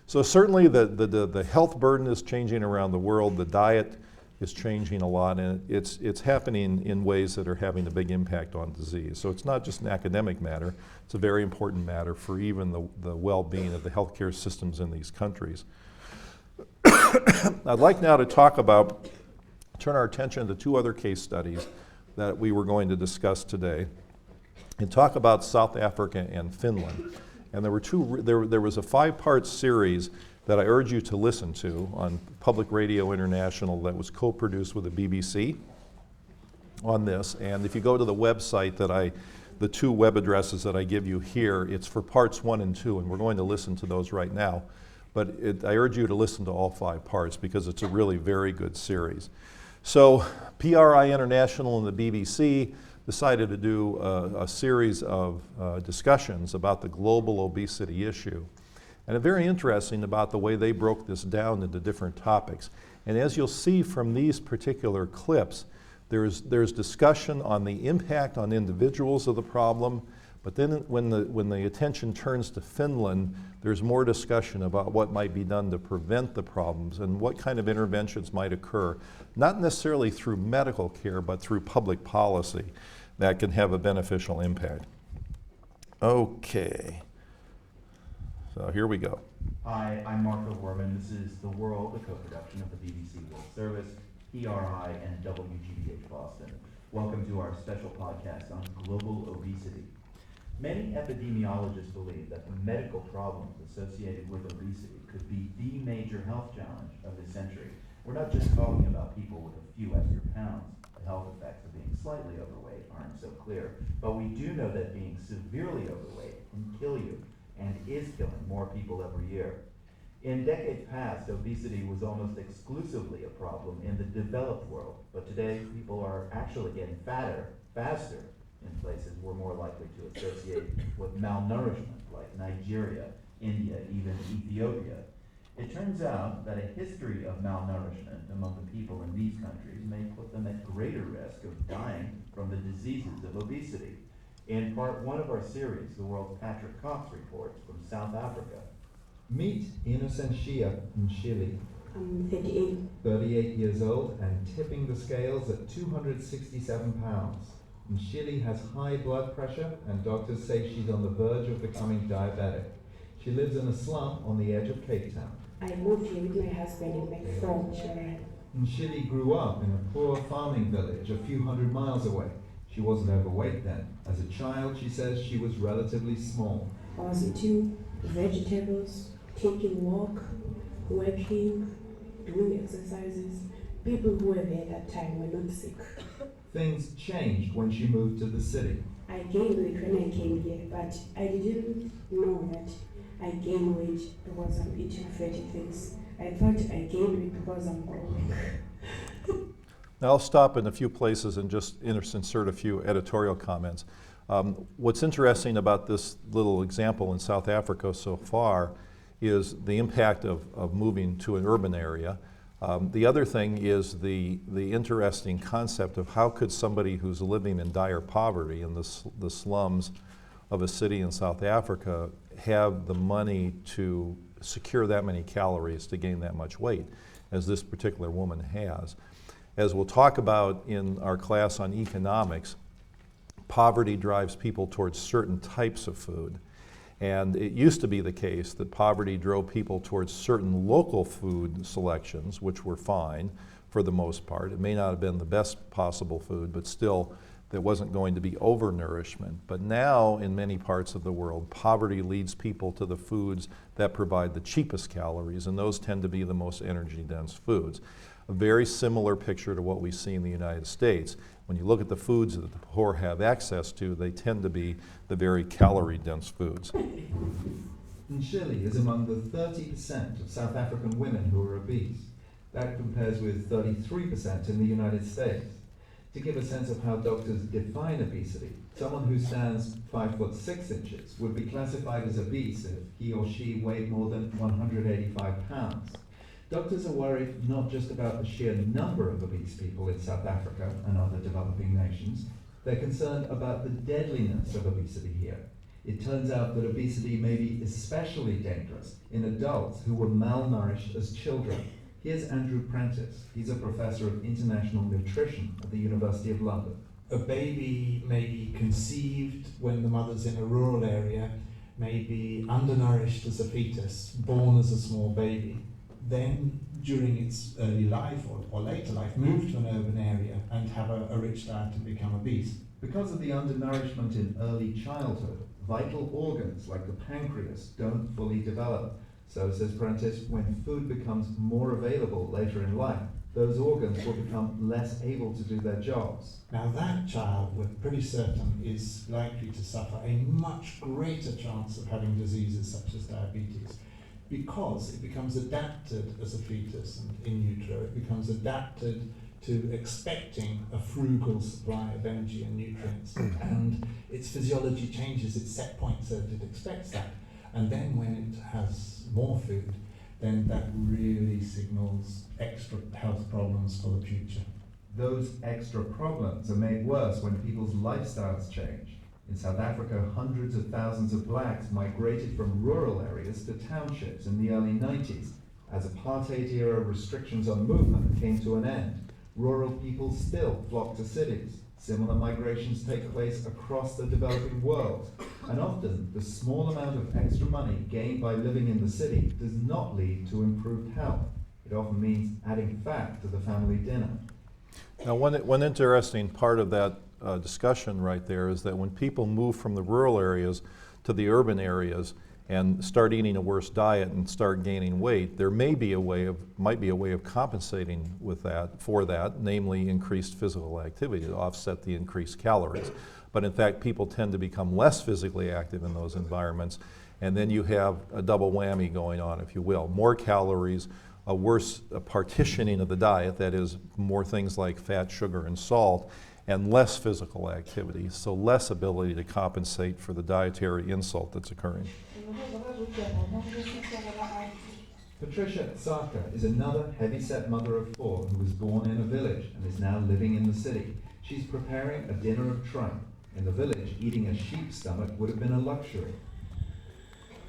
So certainly the health burden is changing around the world, the diet is changing a lot, and it's happening in ways that are having a big impact on disease. So it's not just an academic matter, it's a very important matter for even the well-being of the healthcare systems in these countries. I'd like now to turn our attention to two other case studies that we were going to discuss today and talk about South Africa and Finland. And there was a 5-part series that I urge you to listen to on Public Radio International that was co-produced with the BBC on this. And if you go to the website the 2 web addresses that I give you here, it's for parts 1 and 2, and we're going to listen to those right now. But I urge you to listen to all 5 parts because it's a really very good series. So PRI International and the BBC decided to do a series of discussions about the global obesity issue. And it's very interesting about the way they broke this down into different topics. And as you'll see from these particular clips, there's discussion on the impact on individuals of the problem, but then when the attention turns to Finland, there's more discussion about what might be done to prevent the problems and what kind of interventions might occur, not necessarily through medical care, but through public policy that can have a beneficial impact. Okay, so here we go. Hi, I'm Marco Werman. This is The World, a co-production of the BBC World Service, PRI, and WGBH Boston. Welcome to our special podcast on global obesity. Many epidemiologists believe that the medical problems associated with obesity could be the major health challenge of this century. We're not just talking about people with a few extra pounds. The health effects of being slightly overweight aren't so clear, but we do know that being severely overweight can kill you and is killing more people every year. In decades past, obesity was almost exclusively a problem in the developed world, but today people are actually getting fatter faster in places we're more likely to associate with malnourishment, like Nigeria, India, even Ethiopia. It turns out that a history of malnourishment among the people in these countries may put them at greater risk of dying from the diseases of obesity. In part 1 of our series, the world's Patrick Cox reports from South Africa. Meet Innocent Shia Nshili, I'm 38. 38 years old and tipping the scales at 267 pounds. Nshili has high blood pressure and doctors say she's on the verge of becoming diabetic. She lives in a slum on the edge of Cape Town. I moved here with my husband and my 4 children. Nshili grew up in a poor farming village a few hundred miles away. She wasn't overweight then. As a child, she says she was relatively small. I was eating vegetables, taking walk, working, doing exercises. People who were there at that time were not sick. Things changed when she moved to the city. I gained weight when I came here, but I didn't know that I gained weight because I'm eating fatty things. I thought I gained weight because I'm growing. Now I'll stop in a few places and just insert a few editorial comments. What's interesting about this little example in South Africa so far is the impact of moving to an urban area. The other thing is the interesting concept of how could somebody who's living in dire poverty in the slums of a city in South Africa have the money to secure that many calories to gain that much weight, as this particular woman has. As we'll talk about in our class on economics, poverty drives people towards certain types of food. And it used to be the case that poverty drove people towards certain local food selections, which were fine for the most part. It may not have been the best possible food, but still there wasn't going to be overnourishment. But now, in many parts of the world, poverty leads people to the foods that provide the cheapest calories, and those tend to be the most energy-dense foods. A very similar picture to what we see in the United States. When you look at the foods that the poor have access to, they tend to be the very calorie-dense foods. Nshili is among the 30% of South African women who are obese. That compares with 33% in the United States. To give a sense of how doctors define obesity, someone who stands 5 foot 6 inches would be classified as obese if he or she weighed more than 185 pounds. Doctors are worried not just about the sheer number of obese people in South Africa and other developing nations, they're concerned about the deadliness of obesity here. It turns out that obesity may be especially dangerous in adults who were malnourished as children. Here's Andrew Prentice. He's a professor of international nutrition at the University of London. A baby may be conceived when the mother's in a rural area, may be undernourished as a fetus, born as a small baby, then during its early life or later life move to an urban area and have a rich diet and become obese. Because of the undernourishment in early childhood, vital organs like the pancreas don't fully develop. So, says Prentice, when food becomes more available later in life, those organs will become less able to do their jobs. Now that child, we're pretty certain, is likely to suffer a much greater chance of having diseases such as diabetes, because it becomes adapted as a fetus and in utero. It becomes adapted to expecting a frugal supply of energy and nutrients, and its physiology changes its set point so that it expects that. And then when it has more food, then that really signals extra health problems for the future. Those extra problems are made worse when people's lifestyles change. In South Africa, hundreds of thousands of blacks migrated from rural areas to townships in the early 90s. As apartheid-era restrictions on movement came to an end, rural people still flocked to cities. Similar migrations take place across the developing world, and often the small amount of extra money gained by living in the city does not lead to improved health. It often means adding fat to the family dinner. Now, one interesting part of that discussion right there is that when people move from the rural areas to the urban areas and start eating a worse diet and start gaining weight, there might be a way of compensating for that, namely increased physical activity to offset the increased calories. But in fact, people tend to become less physically active in those environments, and then you have a double whammy going on, if you will. More calories, a worse partitioning of the diet, that is, more things like fat, sugar, and salt, and less physical activity, so less ability to compensate for the dietary insult that's occurring. Patricia Saka is another heavy-set mother of 4 who was born in a village and is now living in the city. She's preparing a dinner of tripe. In the village, eating a sheep's stomach would have been a luxury.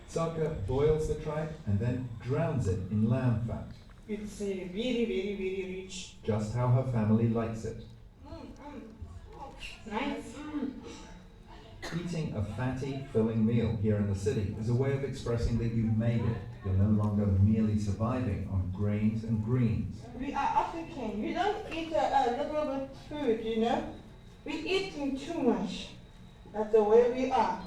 Saka boils the tripe and then drowns it in lamb fat. It's very rich. Just how her family likes it. Nice. Eating a fatty, filling meal here in the city is a way of expressing that you've made it. You're no longer merely surviving on grains and greens. We are African. We don't eat a little bit food, you know. We eating too much. That's the way we are.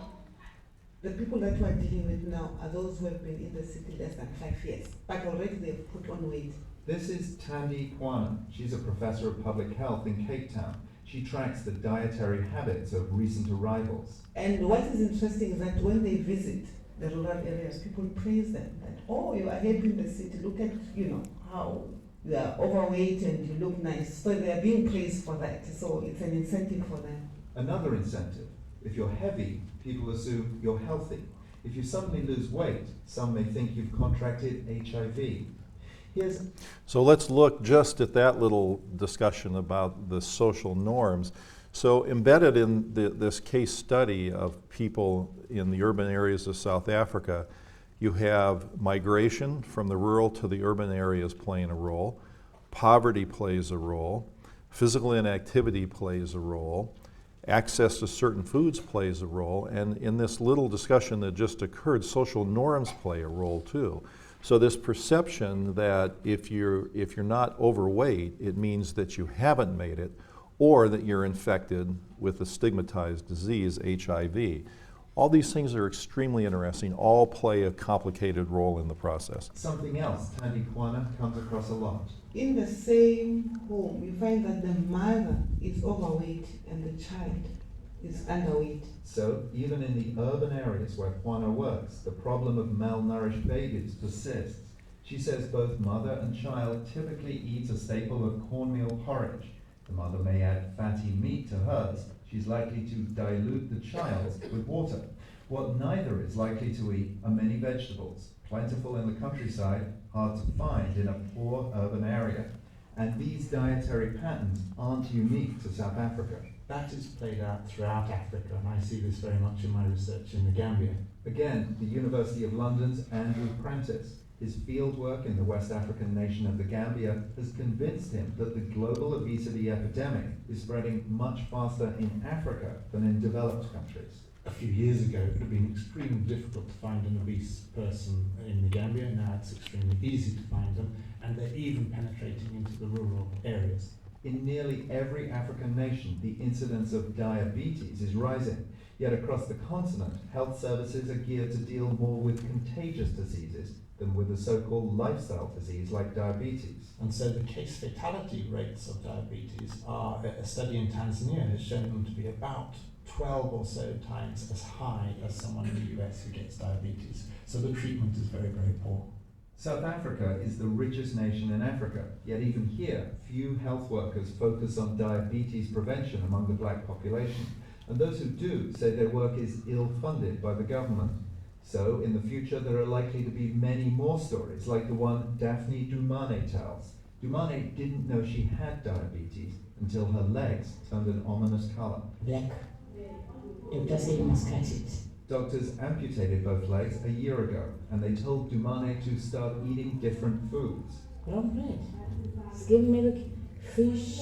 The people that we are dealing with now are those who have been in the city less than 5 years, but already they've put on weight. This is Tandy Kwana. She's a professor of public health in Cape Town. She tracks the dietary habits of recent arrivals. And what is interesting is that when they visit the rural areas, people praise them that, oh, you are happy in the city, look at, how you are overweight and you look nice. So they are being praised for that. So it's an incentive for them. Another incentive, if you're heavy, people assume you're healthy. If you suddenly lose weight, some may think you've contracted HIV. So let's look just at that little discussion about the social norms. So embedded in this case study of people in the urban areas of South Africa, you have migration from the rural to the urban areas playing a role, poverty plays a role, physical inactivity plays a role, access to certain foods plays a role, and in this little discussion that just occurred, social norms play a role too. So this perception that if you're not overweight, it means that you haven't made it, or that you're infected with a stigmatized disease, HIV. All these things are extremely interesting, all play a complicated role in the process. Something else Tandy Kwana comes across a lot. In the same home, you find that the mother is overweight and the child is underweight. So even in the urban areas where Kwana works, the problem of malnourished babies persists. She says both mother and child typically eat a staple of cornmeal porridge. The mother may add fatty meat to hers. She's likely to dilute the child's with water. What neither is likely to eat are many vegetables, plentiful in the countryside, hard to find in a poor urban area. And these dietary patterns aren't unique to South Africa. That is played out throughout Africa, and I see this very much in my research in the Gambia. Again, the University of London's Andrew Prentice. His fieldwork in the West African nation of the Gambia has convinced him that the global obesity epidemic is spreading much faster in Africa than in developed countries. A few years ago, it would have been extremely difficult to find an obese person in the Gambia. Now it's extremely easy to find them, and they're even penetrating into the rural areas. In nearly every African nation, the incidence of diabetes is rising. Yet across the continent, health services are geared to deal more with contagious diseases than with a so-called lifestyle disease like diabetes. And so the case fatality rates of diabetes are, a study in Tanzania has shown them to be about 12 or so times as high as someone in the US who gets diabetes. So the treatment is very, very poor. South Africa is the richest nation in Africa, yet even here, few health workers focus on diabetes prevention among the black population, and those who do say their work is ill-funded by the government. So, in the future, there are likely to be many more stories, like the one Daphne Dumane tells. Dumane didn't know she had diabetes until her legs turned an ominous color. Black. Doctor said you must cut it. Doctors amputated both legs a year ago, and they told Dumane to start eating different foods. Brown bread. Skim milk, fish,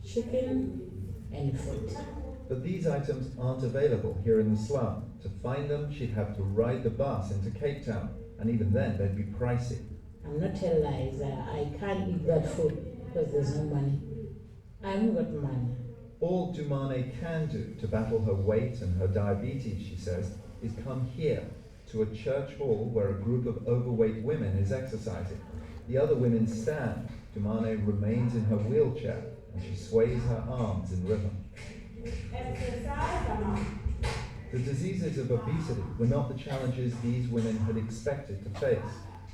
chicken, and fruit. But these items aren't available here in the slum. To find them, she'd have to ride the bus into Cape Town, and even then they'd be pricey. I'm not telling lies. I can't eat that food because there's no money. I haven't got money. All Dumane can do to battle her weight and her diabetes, she says, is come here to a church hall where a group of overweight women is exercising. The other women stand. Dumane remains in her wheelchair and she sways her arms in rhythm. The diseases of obesity were not the challenges these women had expected to face.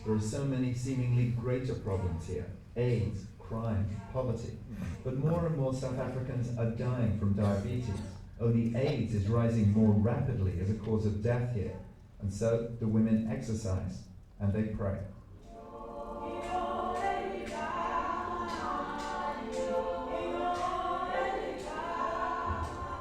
There are so many seemingly greater problems here: AIDS, crime, poverty. But more and more South Africans are dying from diabetes. Only AIDS is rising more rapidly as a cause of death here. And so the women exercise and they pray.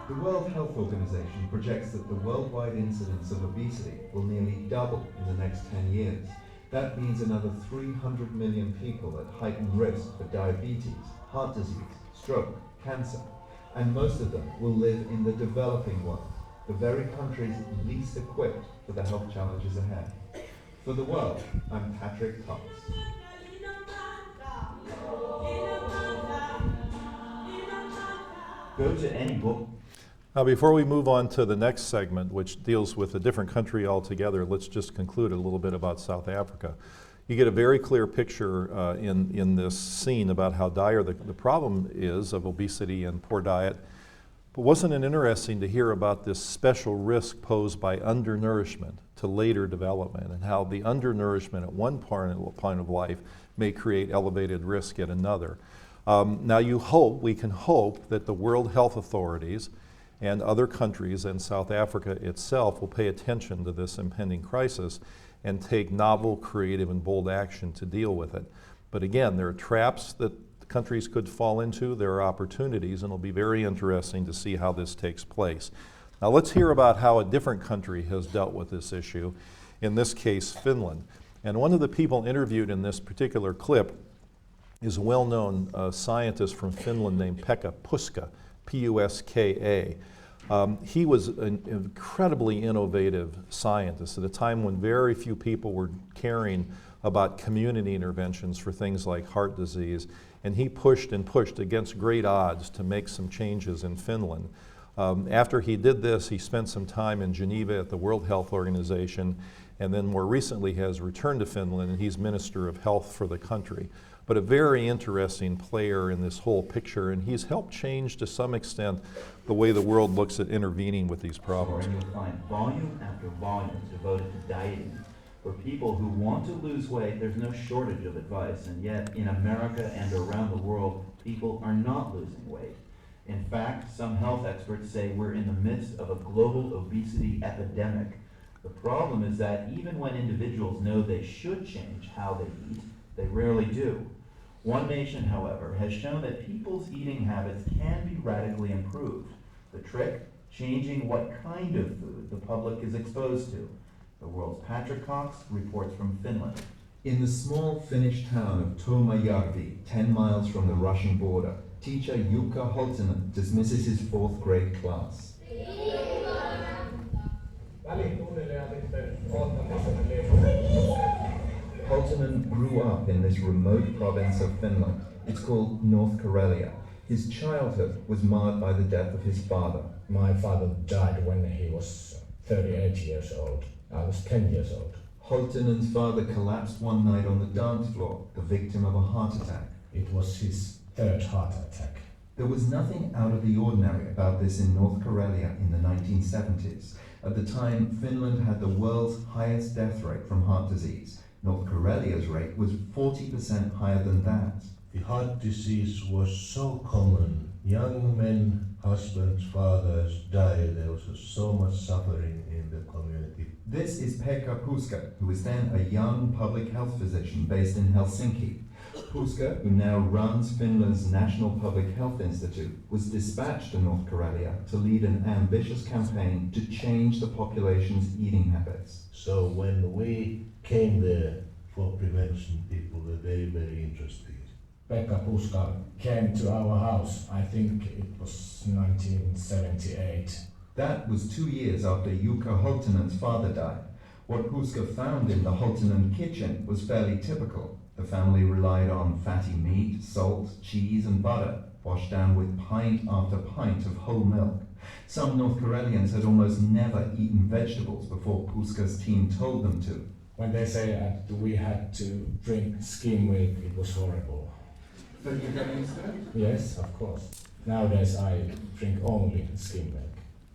The World Health Organization projects that the worldwide incidence of obesity will nearly double in the next 10 years. That means another 300 million people at heightened risk for diabetes, heart disease, stroke, cancer, and most of them will live in the developing world, the very countries least equipped for the health challenges ahead. For The World, I'm Patrick Cox. Go to any book. Now, before we move on to the next segment, which deals with a different country altogether, let's just conclude a little bit about South Africa. You get a very clear picture in this scene about how dire the problem is of obesity and poor diet. But wasn't it interesting to hear about this special risk posed by undernourishment to later development, and how the undernourishment at one point of life may create elevated risk at another? Now we can hope that the World Health Authorities and other countries and South Africa itself will pay attention to this impending crisis and take novel, creative, and bold action to deal with it. But again, there are traps that countries could fall into, there are opportunities, and it'll be very interesting to see how this takes place. Now let's hear about how a different country has dealt with this issue, in this case, Finland. And one of the people interviewed in this particular clip is a well-known scientist from Finland named Pekka Puska, P-U-S-K-A. He was an incredibly innovative scientist at a time when very few people were caring about community interventions for things like heart disease, and he pushed and pushed against great odds to make some changes in Finland. After he did this, he spent some time in Geneva at the World Health Organization, and then more recently has returned to Finland, and he's Minister of Health for the country. But a very interesting player in this whole picture, and he's helped change to some extent the way the world looks at intervening with these problems. And you'll find volume after volume devoted to dieting. For people who want to lose weight, there's no shortage of advice, and yet in America and around the world, people are not losing weight. In fact, some health experts say we're in the midst of a global obesity epidemic. The problem is that even when individuals know they should change how they eat, they rarely do. One nation, however, has shown that people's eating habits can be radically improved. The trick? Changing what kind of food the public is exposed to. The world's Patrick Cox reports from Finland. In the small Finnish town of Tomajärvi, 10 miles from the Russian border, teacher Jukka Holtinen dismisses his 4th grade class. Holtinen grew up in this remote province of Finland. It's called North Karelia. His childhood was marred by the death of his father. My father died when he was 38 years old. I was 10 years old. Holtinen's father collapsed one night on the dance floor, the victim of a heart attack. It was his 3rd heart attack. There was nothing out of the ordinary about this in North Karelia in the 1970s. At the time, Finland had the world's highest death rate from heart disease. North Karelia's rate was 40% higher than that. The heart disease was so common. Young men, husbands, fathers died. There was so much suffering in the community. This is Pekka Puska, who was then a young public health physician based in Helsinki. Puska, who now runs Finland's National Public Health Institute, was dispatched to North Karelia to lead an ambitious campaign to change the population's eating habits. So when we came there for prevention, people were very, very interested. Pekka Puska came to our house, I think it was 1978. That was 2 years after Jukka Holtinen's father died. What Puska found in the Holtinen kitchen was fairly typical. The family relied on fatty meat, salt, cheese and butter, washed down with pint after pint of whole milk. Some North Karelians had almost never eaten vegetables before Puska's team told them to. When they say that we had to drink skim milk, it was horrible. But you got used to it? Yes, of course. Nowadays I drink only skim milk.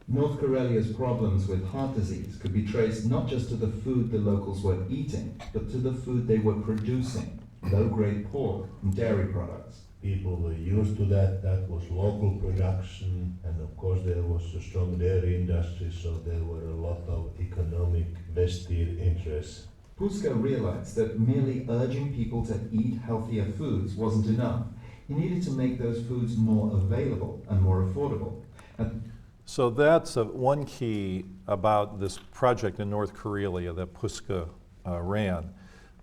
North Karelia's problems with heart disease could be traced not just to the food the locals were eating, but to the food they were producing, low-grade pork and dairy products. People were used to that. That was local production, and of course there was a strong dairy industry, so there were a lot of economic vested interests. Puska realized that merely urging people to eat healthier foods wasn't enough. He needed to make those foods more available and more affordable. So that's one key about this project in North Karelia that Puska ran,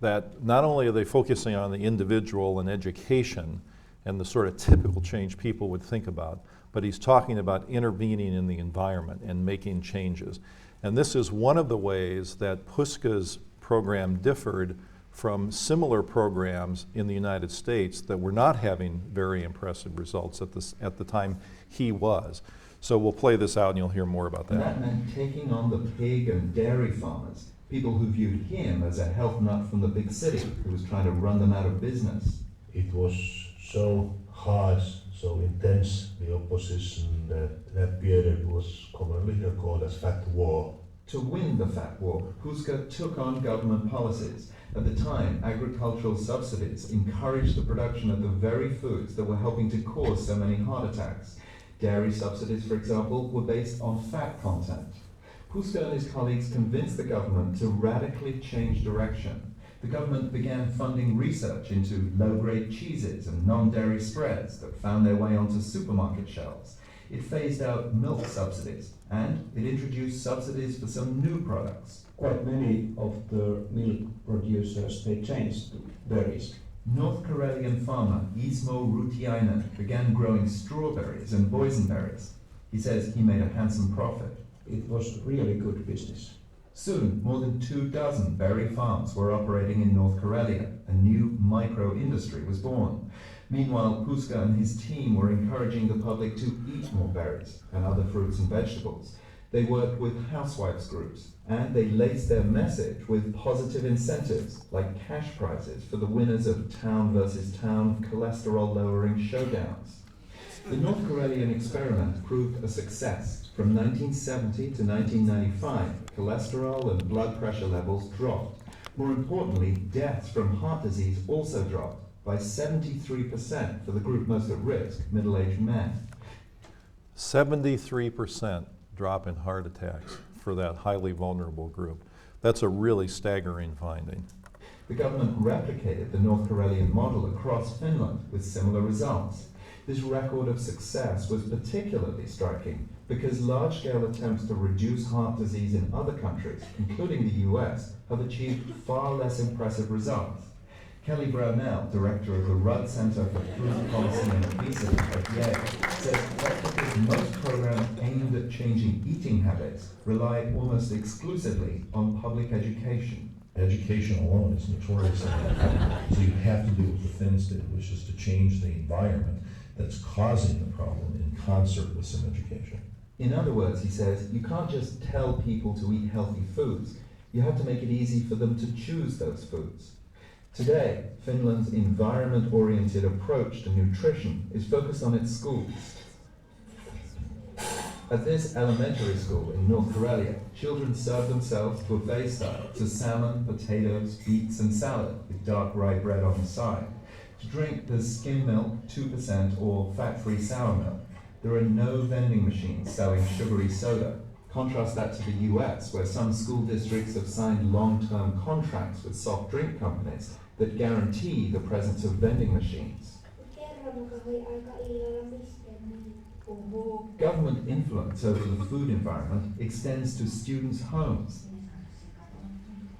that not only are they focusing on the individual and education and the sort of typical change people would think about, but he's talking about intervening in the environment and making changes. And this is one of the ways that Puska's program differed from similar programs in the United States that were not having very impressive results at the time he was. So we'll play this out and you'll hear more about that. And that meant taking on the pig and dairy farmers, people who viewed him as a health nut from the big city who was trying to run them out of business. It was so harsh, so intense, the opposition, that period was commonly called as fat war. To win the fat war, Puska took on government policies. At the time, agricultural subsidies encouraged the production of the very foods that were helping to cause so many heart attacks. Dairy subsidies, for example, were based on fat content. Puska and his colleagues convinced the government to radically change direction. The government began funding research into low-grade cheeses and non-dairy spreads that found their way onto supermarket shelves. It phased out milk subsidies, and it introduced subsidies for some new products. Quite many of the milk producers, they changed to berries. North Karelian farmer Ismo Rutiainen began growing strawberries and boysenberries. He says he made a handsome profit. It was really good business. Soon, more than 24 berry farms were operating in North Karelia. A new micro-industry was born. Meanwhile, Puska and his team were encouraging the public to eat more berries and other fruits and vegetables. They worked with housewives groups, and they laced their message with positive incentives, like cash prizes for the winners of town versus town cholesterol-lowering showdowns. The North Karelian experiment proved a success. From 1970 to 1995, cholesterol and blood pressure levels dropped. More importantly, deaths from heart disease also dropped by 73% for the group most at risk, middle-aged men. 73% drop in heart attacks for that highly vulnerable group. That's a really staggering finding. The government replicated the North Karelian model across Finland with similar results. This record of success was particularly striking because large-scale attempts to reduce heart disease in other countries, including the US, have achieved far less impressive results. Kelly Brownell, director of the Rudd Center for Food Policy and Obesity at Yale, says that's because most programs aimed at changing eating habits rely almost exclusively on public education. Education alone is notoriously inadequate. So you have to do what the Finns did, which is to change the environment that's causing the problem in concert with some education. In other words, he says, you can't just tell people to eat healthy foods. You have to make it easy for them to choose those foods. Today, Finland's environment-oriented approach to nutrition is focused on its schools. At this elementary school in North Karelia, children serve themselves buffet style to salmon, potatoes, beets and salad with dark rye bread on the side. To drink, there's skim milk, 2% or fat-free sour milk. There are no vending machines selling sugary soda. Contrast that to the US, where some school districts have signed long-term contracts with soft drink companies that guarantee the presence of vending machines. Government influence over the food environment extends to students' homes.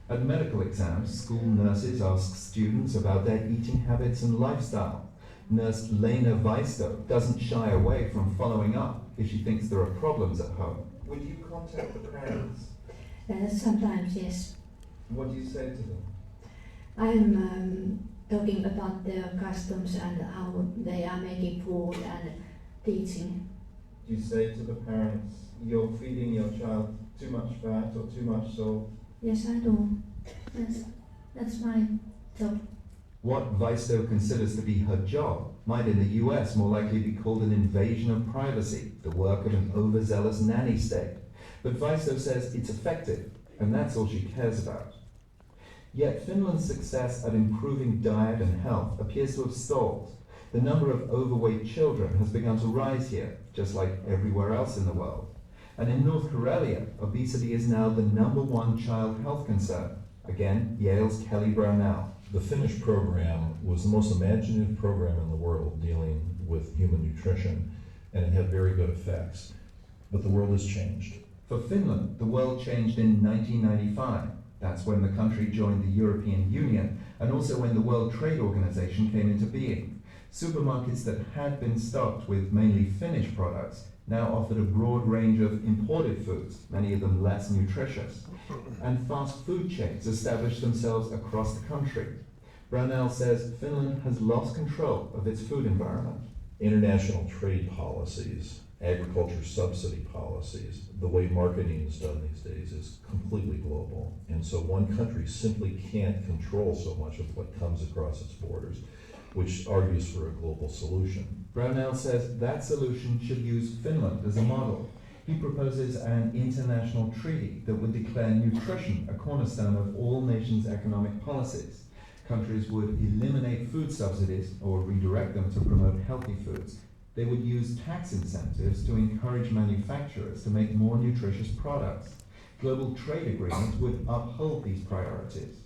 At medical exams, school nurses ask students about their eating habits and lifestyle. Nurse Lena Weisto doesn't shy away from following up if she thinks there are problems at home. Would you contact the parents? Sometimes, yes. What do you say to them? I'm talking about their customs and how they are making food and teaching. Do you say to the parents, you're feeding your child too much fat or too much salt? Yes, I do. That's my job. What Weisto considers to be her job might in the US more likely be called an invasion of privacy, the work of an overzealous nanny state. But Weisto says it's effective, and that's all she cares about. Yet Finland's success at improving diet and health appears to have stalled. The number of overweight children has begun to rise here, just like everywhere else in the world. And in North Karelia, obesity is now the #1 child health concern. Again, Yale's Kelly Brownell. The Finnish program was the most imaginative program in the world dealing with human nutrition, and it had very good effects. But the world has changed. For Finland, the world changed in 1995. That's when the country joined the European Union, and also when the World Trade Organization came into being. Supermarkets that had been stocked with mainly Finnish products now offered a broad range of imported foods, many of them less nutritious. And fast food chains established themselves across the country. Brownell says Finland has lost control of its food environment. International trade policies, agriculture subsidy policies, the way marketing is done these days is completely global. And so one country simply can't control so much of what comes across its borders, which argues for a global solution. Brownell says that solution should use Finland as a model. He proposes an international treaty that would declare nutrition a cornerstone of all nations' economic policies. Countries would eliminate food subsidies or redirect them to promote healthy foods. They would use tax incentives to encourage manufacturers to make more nutritious products. Global trade agreements would uphold these priorities.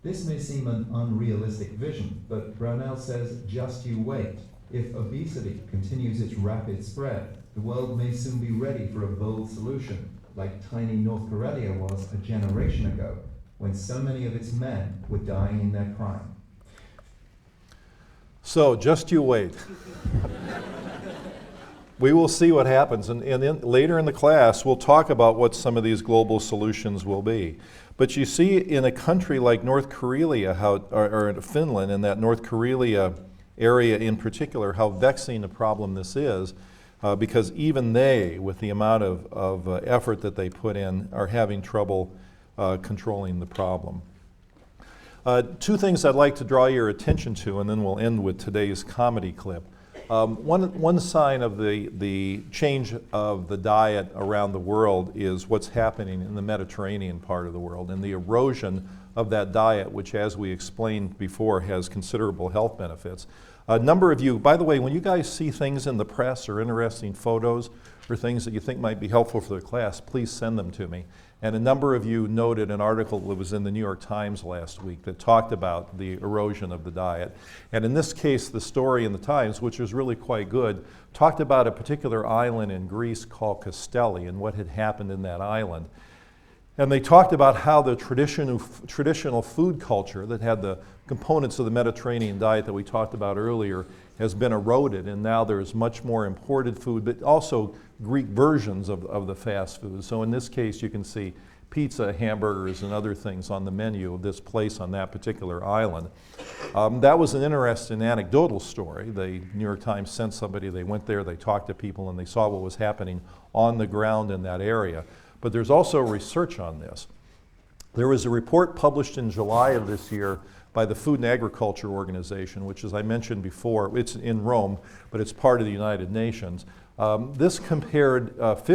This may seem an unrealistic vision, but Brownell says just you wait. If obesity continues its rapid spread, the world may soon be ready for a bold solution, like tiny North Karelia was a generation ago, when so many of its men were dying in their prime. So, just you wait. We will see what happens, and then later in the class we'll talk about what some of these global solutions will be. But you see in a country like North Karelia, or Finland, in that North Karelia area in particular, how vexing a problem this is, because even they, with the amount of effort that they put in, are having trouble controlling the problem. Two things I'd like to draw your attention to, and then we'll end with today's comedy clip. One sign of the change of the diet around the world is what's happening in the Mediterranean part of the world and the erosion of that diet, which, as we explained before, has considerable health benefits. A number of you, by the way, when you guys see things in the press or interesting photos or things that you think might be helpful for the class, please send them to me. And a number of you noted an article that was in the New York Times last week that talked about the erosion of the diet. And in this case, the story in the Times, which was really quite good, talked about a particular island in Greece called Castelli and what had happened in that island. And they talked about how the traditional food culture that had the components of the Mediterranean diet that we talked about earlier has been eroded, and now there's much more imported food, but also Greek versions of the fast food. So in this case, you can see pizza, hamburgers, and other things on the menu of this place on that particular island. That was an interesting anecdotal story. The New York Times sent somebody, they went there, they talked to people, and they saw what was happening on the ground in that area. But there's also research on this. There was a report published in July of this year by the Food and Agriculture Organization, which, as I mentioned before, it's in Rome, but it's part of the United Nations. This compared looked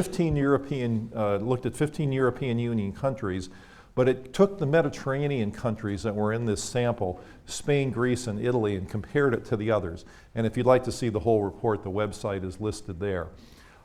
at 15 European Union countries, but it took the Mediterranean countries that were in this sample, Spain, Greece, and Italy, and compared it to the others. And if you'd like to see the whole report, the website is listed there.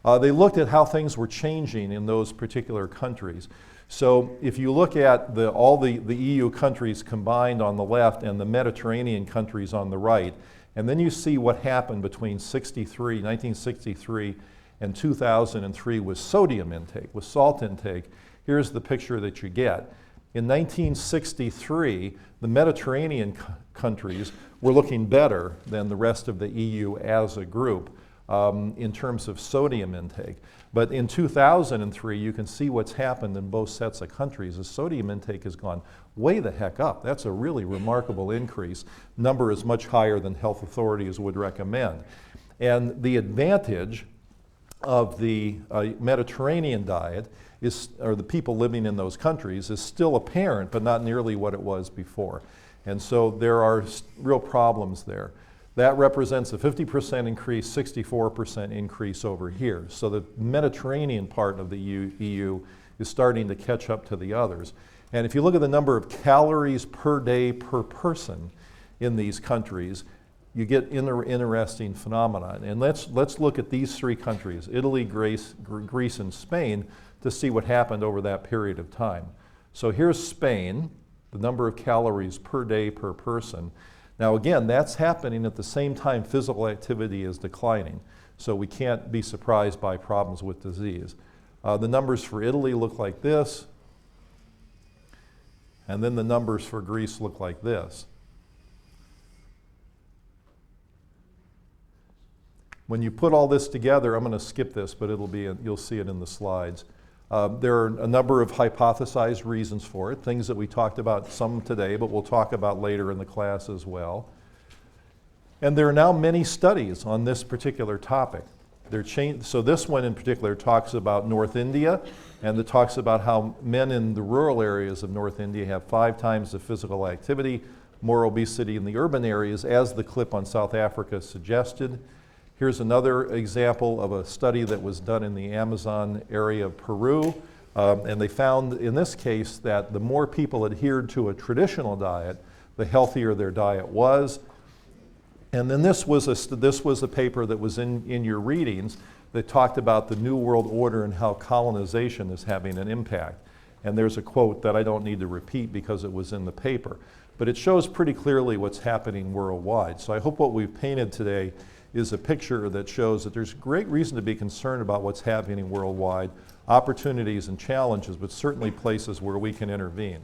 They looked at how things were changing in those particular countries. So if you look at all the EU countries combined on the left and the Mediterranean countries on the right, and then you see what happened between 1963 and 2003 with sodium intake, with salt intake, here's the picture that you get. In 1963, the Mediterranean countries were looking better than the rest of the EU as a group in terms of sodium intake. But in 2003, you can see what's happened in both sets of countries. The sodium intake has gone way the heck up. That's a really remarkable increase. Number is much higher than health authorities would recommend. And the advantage of the Mediterranean diet or the people living in those countries is still apparent, but not nearly what it was before. And so there are real problems there. That represents a 50% increase, 64% increase over here. So the Mediterranean part of the EU is starting to catch up to the others. And if you look at the number of calories per day per person in these countries, you get interesting phenomenon. And let's look at these three countries, Italy, Greece, and Spain, to see what happened over that period of time. So here's Spain, the number of calories per day per person. Now again, that's happening at the same time physical activity is declining. So we can't be surprised by problems with disease. The numbers for Italy look like this. And then the numbers for Greece look like this. When you put all this together, I'm going to skip this, but you'll see it in the slides. There are a number of hypothesized reasons for it, things that we talked about some today, but we'll talk about later in the class as well. And there are now many studies on this particular topic. So this one in particular talks about North India, and it talks about how men in the rural areas of North India have 5 times the physical activity, more obesity in the urban areas, as the clip on South Africa suggested. Here's another example of a study that was done in the Amazon area of Peru, and they found in this case that the more people adhered to a traditional diet, the healthier their diet was. And then this was a paper that was in your readings that talked about the New World Order and how colonization is having an impact. And there's a quote that I don't need to repeat because it was in the paper. But it shows pretty clearly what's happening worldwide. So I hope what we've painted today is a picture that shows that there's great reason to be concerned about what's happening worldwide, opportunities and challenges, but certainly places where we can intervene.